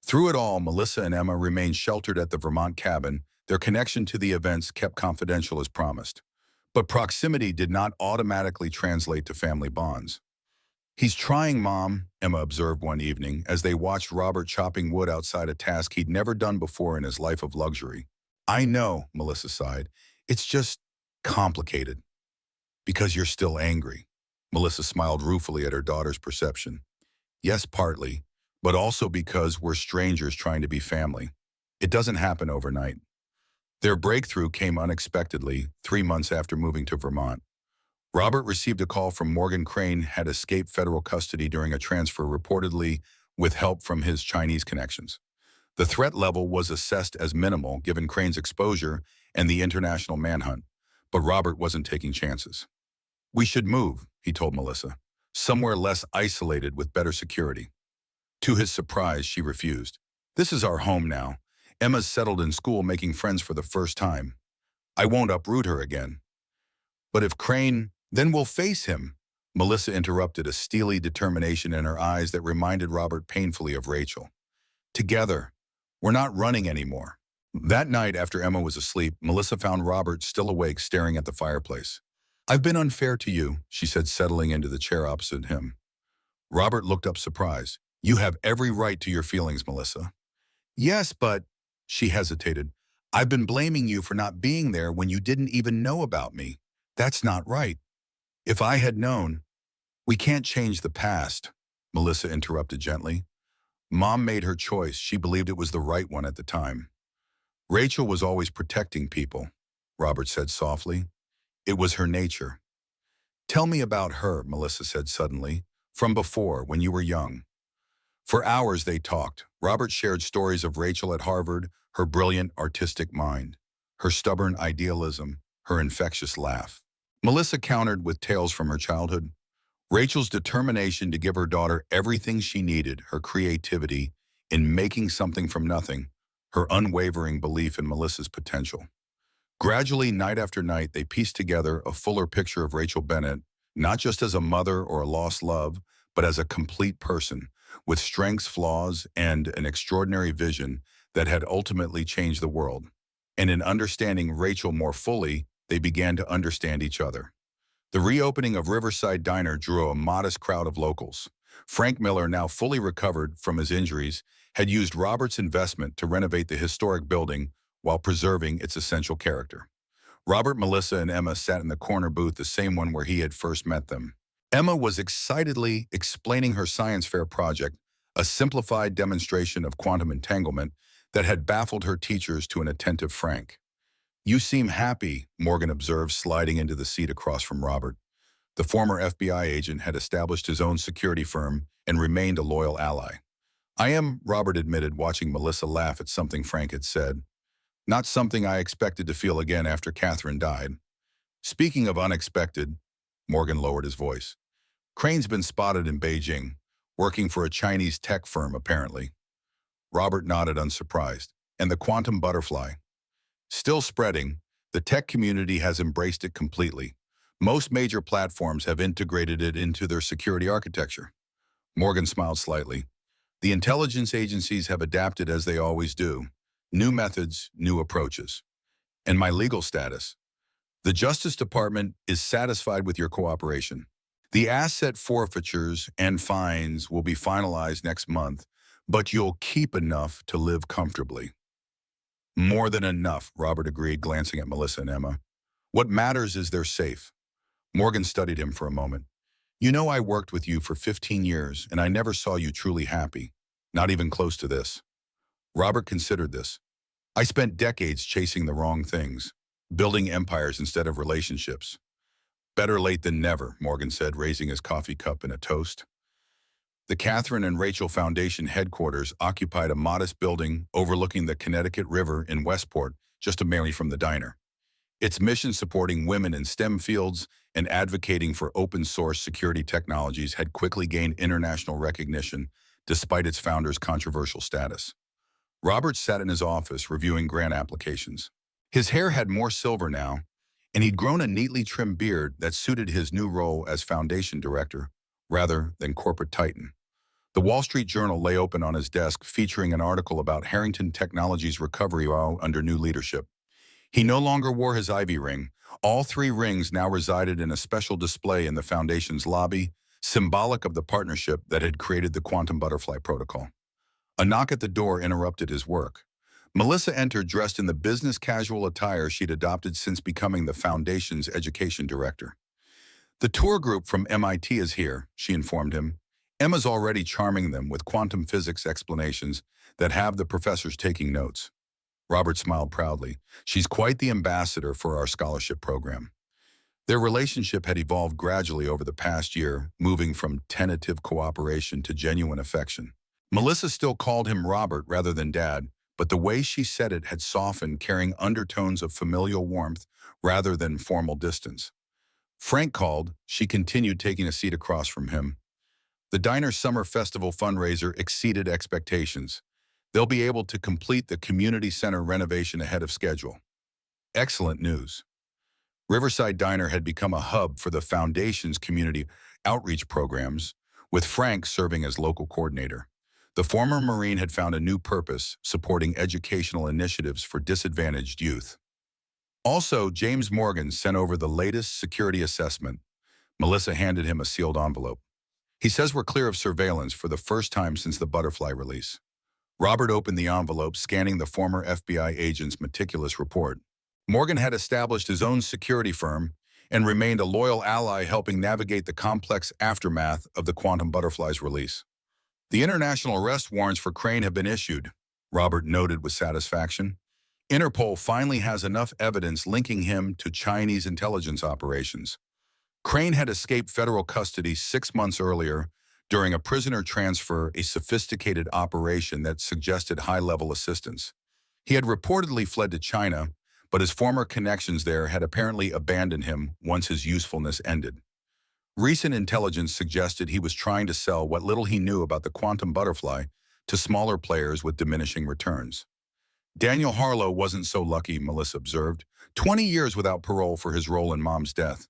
Through it all, Melissa and Emma remained sheltered at the Vermont cabin, their connection to the events kept confidential as promised. But proximity did not automatically translate to family bonds. He's trying, Mom, Emma observed one evening as they watched Robert chopping wood outside a task he'd never done before in his life of luxury. I know, Melissa sighed. It's just complicated. Because you're still angry. Melissa smiled ruefully at her daughter's perception. Yes, partly, but also because we're strangers trying to be family. It doesn't happen overnight. Their breakthrough came unexpectedly 3 months after moving to Vermont. Robert received a call from Morgan Crane had escaped federal custody during a transfer, reportedly with help from his Chinese connections. The threat level was assessed as minimal given Crane's exposure and the international manhunt, but Robert wasn't taking chances. We should move, he told Melissa, somewhere less isolated with better security. To his surprise, she refused. This is our home now. Emma's settled in school, making friends for the first time. I won't uproot her again. But if Crane, then we'll face him, Melissa interrupted, a steely determination in her eyes that reminded Robert painfully of Rachel. Together, we're not running anymore. That night, after Emma was asleep, Melissa found Robert still awake, staring at the fireplace. I've been unfair to you, she said, settling into the chair opposite him. Robert looked up surprised. You have every right to your feelings, Melissa. Yes, but, she hesitated, I've been blaming you for not being there when you didn't even know about me. That's not right. If I had known, we can't change the past, Melissa interrupted gently. Mom made her choice. She believed it was the right one at the time. Rachel was always protecting people. Robert said softly. It was her nature. Tell me about her, Melissa said suddenly, from before, when you were young. For hours they talked. Robert shared stories of Rachel at Harvard, her brilliant artistic mind, her stubborn idealism, her infectious laugh. Melissa countered with tales from her childhood. Rachel's determination to give her daughter everything she needed, her creativity in making something from nothing, her unwavering belief in Melissa's potential. Gradually, night after night, they pieced together a fuller picture of Rachel Bennett, not just as a mother or a lost love, but as a complete person, with strengths, flaws, and an extraordinary vision that had ultimately changed the world. And in understanding Rachel more fully, they began to understand each other. The reopening of Riverside Diner drew a modest crowd of locals. Frank Miller, now fully recovered from his injuries, had used Robert's investment to renovate the historic building while preserving its essential character. Robert, Melissa, and Emma sat in the corner booth, the same one where he had first met them. Emma was excitedly explaining her science fair project, a simplified demonstration of quantum entanglement that had baffled her teachers to an attentive Frank. You seem happy, Morgan observed, sliding into the seat across from Robert. The former FBI agent had established his own security firm and remained a loyal ally. I am, Robert admitted, watching Melissa laugh at something Frank had said. Not something I expected to feel again after Catherine died. Speaking of unexpected, Morgan lowered his voice. Crane's been spotted in Beijing, working for a Chinese tech firm, apparently. Robert nodded, unsurprised. And the quantum butterfly? Still spreading, the tech community has embraced it completely. Most major platforms have integrated it into their security architecture. Morgan smiled slightly. The intelligence agencies have adapted as they always do. New methods, new approaches. And my legal status? The Justice Department is satisfied with your cooperation. The asset forfeitures and fines will be finalized next month, but you'll keep enough to live comfortably. More than enough, Robert agreed, glancing at Melissa and Emma. What matters is they're safe. Morgan studied him for a moment. You know, I worked with you for 15 years, and I never saw you truly happy. Not even close to this. Robert considered this. I spent decades chasing the wrong things, building empires instead of relationships. Better late than never, Morgan said, raising his coffee cup in a toast. The Catherine and Rachel Foundation headquarters occupied a modest building overlooking the Connecticut River in Westport, just a mile from the diner. Its mission, supporting women in STEM fields and advocating for open-source security technologies, had quickly gained international recognition despite its founder's controversial status. Robert sat in his office reviewing grant applications. His hair had more silver now, and he'd grown a neatly trimmed beard that suited his new role as foundation director rather than corporate titan. The Wall Street Journal lay open on his desk, featuring an article about Harrington Technologies' recovery under new leadership. He no longer wore his ivy ring. All 3 rings now resided in a special display in the Foundation's lobby, symbolic of the partnership that had created the quantum butterfly protocol. A knock at the door interrupted his work. Melissa entered, dressed in the business casual attire she'd adopted since becoming the Foundation's education director. The tour group from MIT is here, she informed him. Emma's already charming them with quantum physics explanations that have the professors taking notes. Robert smiled proudly. She's quite the ambassador for our scholarship program. Their relationship had evolved gradually over the past year, moving from tentative cooperation to genuine affection. Melissa still called him Robert rather than Dad, but the way she said it had softened, carrying undertones of familial warmth rather than formal distance. Frank called. She continued, taking a seat across from him. The diner's summer festival fundraiser exceeded expectations. They'll be able to complete the community center renovation ahead of schedule. Excellent news. Riverside Diner had become a hub for the Foundation's community outreach programs, with Frank serving as local coordinator. The former Marine had found a new purpose, supporting educational initiatives for disadvantaged youth. Also, James Morgan sent over the latest security assessment. Melissa handed him a sealed envelope. He says we're clear of surveillance for the first time since the butterfly release. Robert opened the envelope, scanning the former FBI agent's meticulous report. Morgan had established his own security firm and remained a loyal ally, helping navigate the complex aftermath of the quantum butterfly's release. The international arrest warrants for Crane have been issued, Robert noted with satisfaction. Interpol finally has enough evidence linking him to Chinese intelligence operations. Crane had escaped federal custody 6 months earlier during a prisoner transfer, a sophisticated operation that suggested high-level assistance. He had reportedly fled to China, but his former connections there had apparently abandoned him once his usefulness ended. Recent intelligence suggested he was trying to sell what little he knew about the quantum butterfly to smaller players with diminishing returns. Daniel Harlow wasn't so lucky, Melissa observed. 20 years without parole for his role in Mom's death.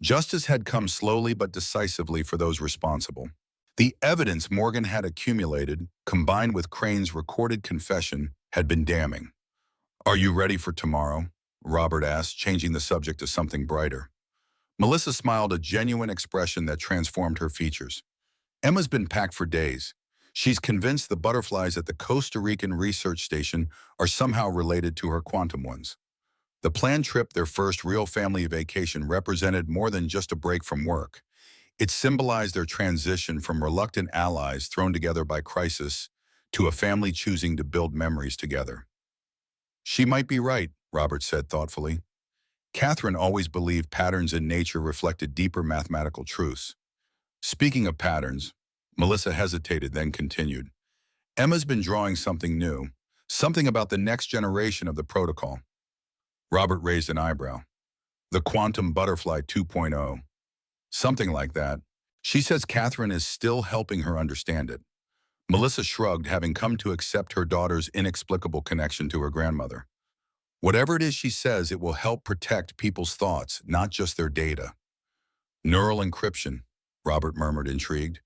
Justice had come slowly but decisively for those responsible. The evidence Morgan had accumulated, combined with Crane's recorded confession, had been damning. "Are you ready for tomorrow?" Robert asked, changing the subject to something brighter. Melissa smiled, a genuine expression that transformed her features. "Emma's been packed for days. She's convinced the butterflies at the Costa Rican research station are somehow related to her quantum ones." The planned trip, their first real family vacation, represented more than just a break from work. It symbolized their transition from reluctant allies thrown together by crisis to a family choosing to build memories together. "She might be right," Robert said thoughtfully. Catherine always believed patterns in nature reflected deeper mathematical truths. "Speaking of patterns," Melissa hesitated, then continued, "Emma's been drawing something new, something about the next generation of the protocol." Robert raised an eyebrow. "The quantum butterfly 2.0. Something like that. She says Catherine is still helping her understand it." Melissa shrugged, having come to accept her daughter's inexplicable connection to her grandmother. "Whatever it is she says, it will help protect people's thoughts, not just their data." "Neural encryption," Robert murmured, intrigued.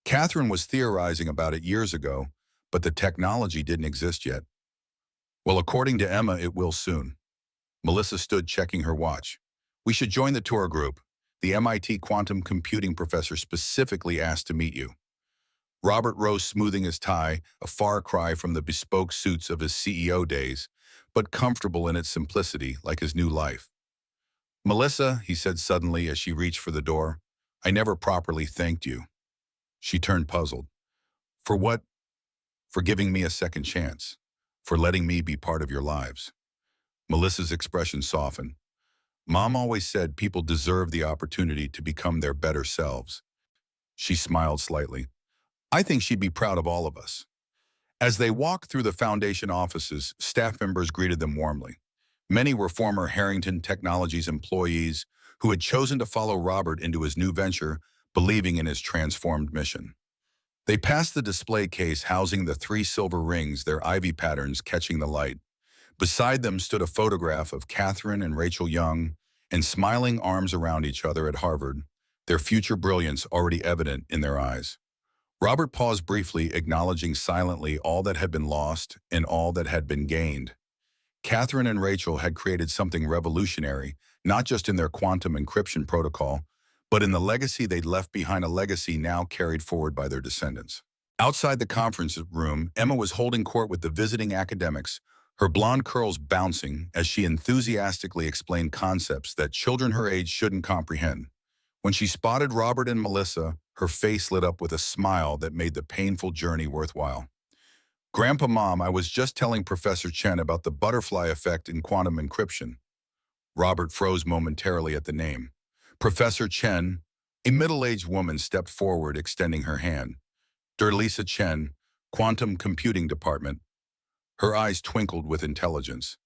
Catherine was theorizing about it years ago, but the technology didn't exist yet. "Well, according to Emma, it will soon." Melissa stood, checking her watch. "We should join the tour group. The MIT quantum computing professor specifically asked to meet you." Robert rose, smoothing his tie, a far cry from the bespoke suits of his CEO days, but comfortable in its simplicity, like his new life. "Melissa," he said suddenly as she reached for the door, "I never properly thanked you." She turned, puzzled. "For what?" "For giving me a second chance. For letting me be part of your lives." Melissa's expression softened. "Mom always said people deserve the opportunity to become their better selves." She smiled slightly. "I think she'd be proud of all of us." As they walked through the foundation offices, staff members greeted them warmly. Many were former Harrington Technologies employees who had chosen to follow Robert into his new venture, believing in his transformed mission. They passed the display case housing the 3 silver rings, their ivy patterns catching the light. Beside them stood a photograph of Catherine and Rachel Young, and smiling arms around each other at Harvard, their future brilliance already evident in their eyes. Robert paused briefly, acknowledging silently all that had been lost and all that had been gained. Catherine and Rachel had created something revolutionary, not just in their quantum encryption protocol, but in the legacy they'd left behind, a legacy now carried forward by their descendants. Outside the conference room, Emma was holding court with the visiting academics, her blonde curls bouncing as she enthusiastically explained concepts that children her age shouldn't comprehend. When she spotted Robert and Melissa, her face lit up with a smile that made the painful journey worthwhile. "Grandpa, Mom, I was just telling Professor Chen about the butterfly effect in quantum encryption." Robert froze momentarily at the name. Professor Chen, a middle-aged woman, stepped forward, extending her hand. "Lisa Chen, Quantum Computing Department." Her eyes twinkled with intelligence.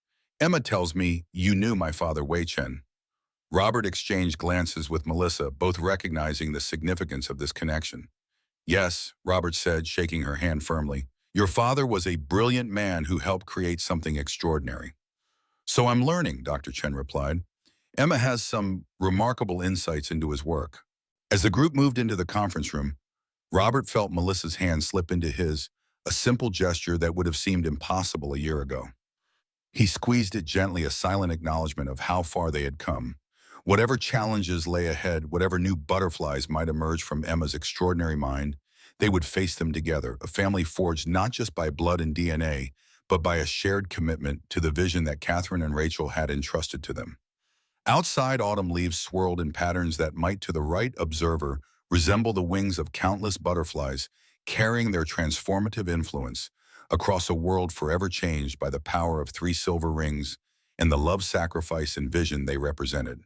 "Emma tells me you knew my father, Wei Chen." Robert exchanged glances with Melissa, both recognizing the significance of this connection. "Yes," Robert said, shaking her hand firmly. "Your father was a brilliant man who helped create something extraordinary." "So I'm learning," Dr. Chen replied. "Emma has some remarkable insights into his work." As the group moved into the conference room, Robert felt Melissa's hand slip into his, a simple gesture that would have seemed impossible a year ago. He squeezed it gently, a silent acknowledgement of how far they had come. Whatever challenges lay ahead, whatever new butterflies might emerge from Emma's extraordinary mind, they would face them together, a family forged not just by blood and DNA, but by a shared commitment to the vision that Catherine and Rachel had entrusted to them. Outside, autumn leaves swirled in patterns that might, to the right observer, resemble the wings of countless butterflies, carrying their transformative influence, across a world forever changed by the power of three silver rings and the love, sacrifice, and vision they represented.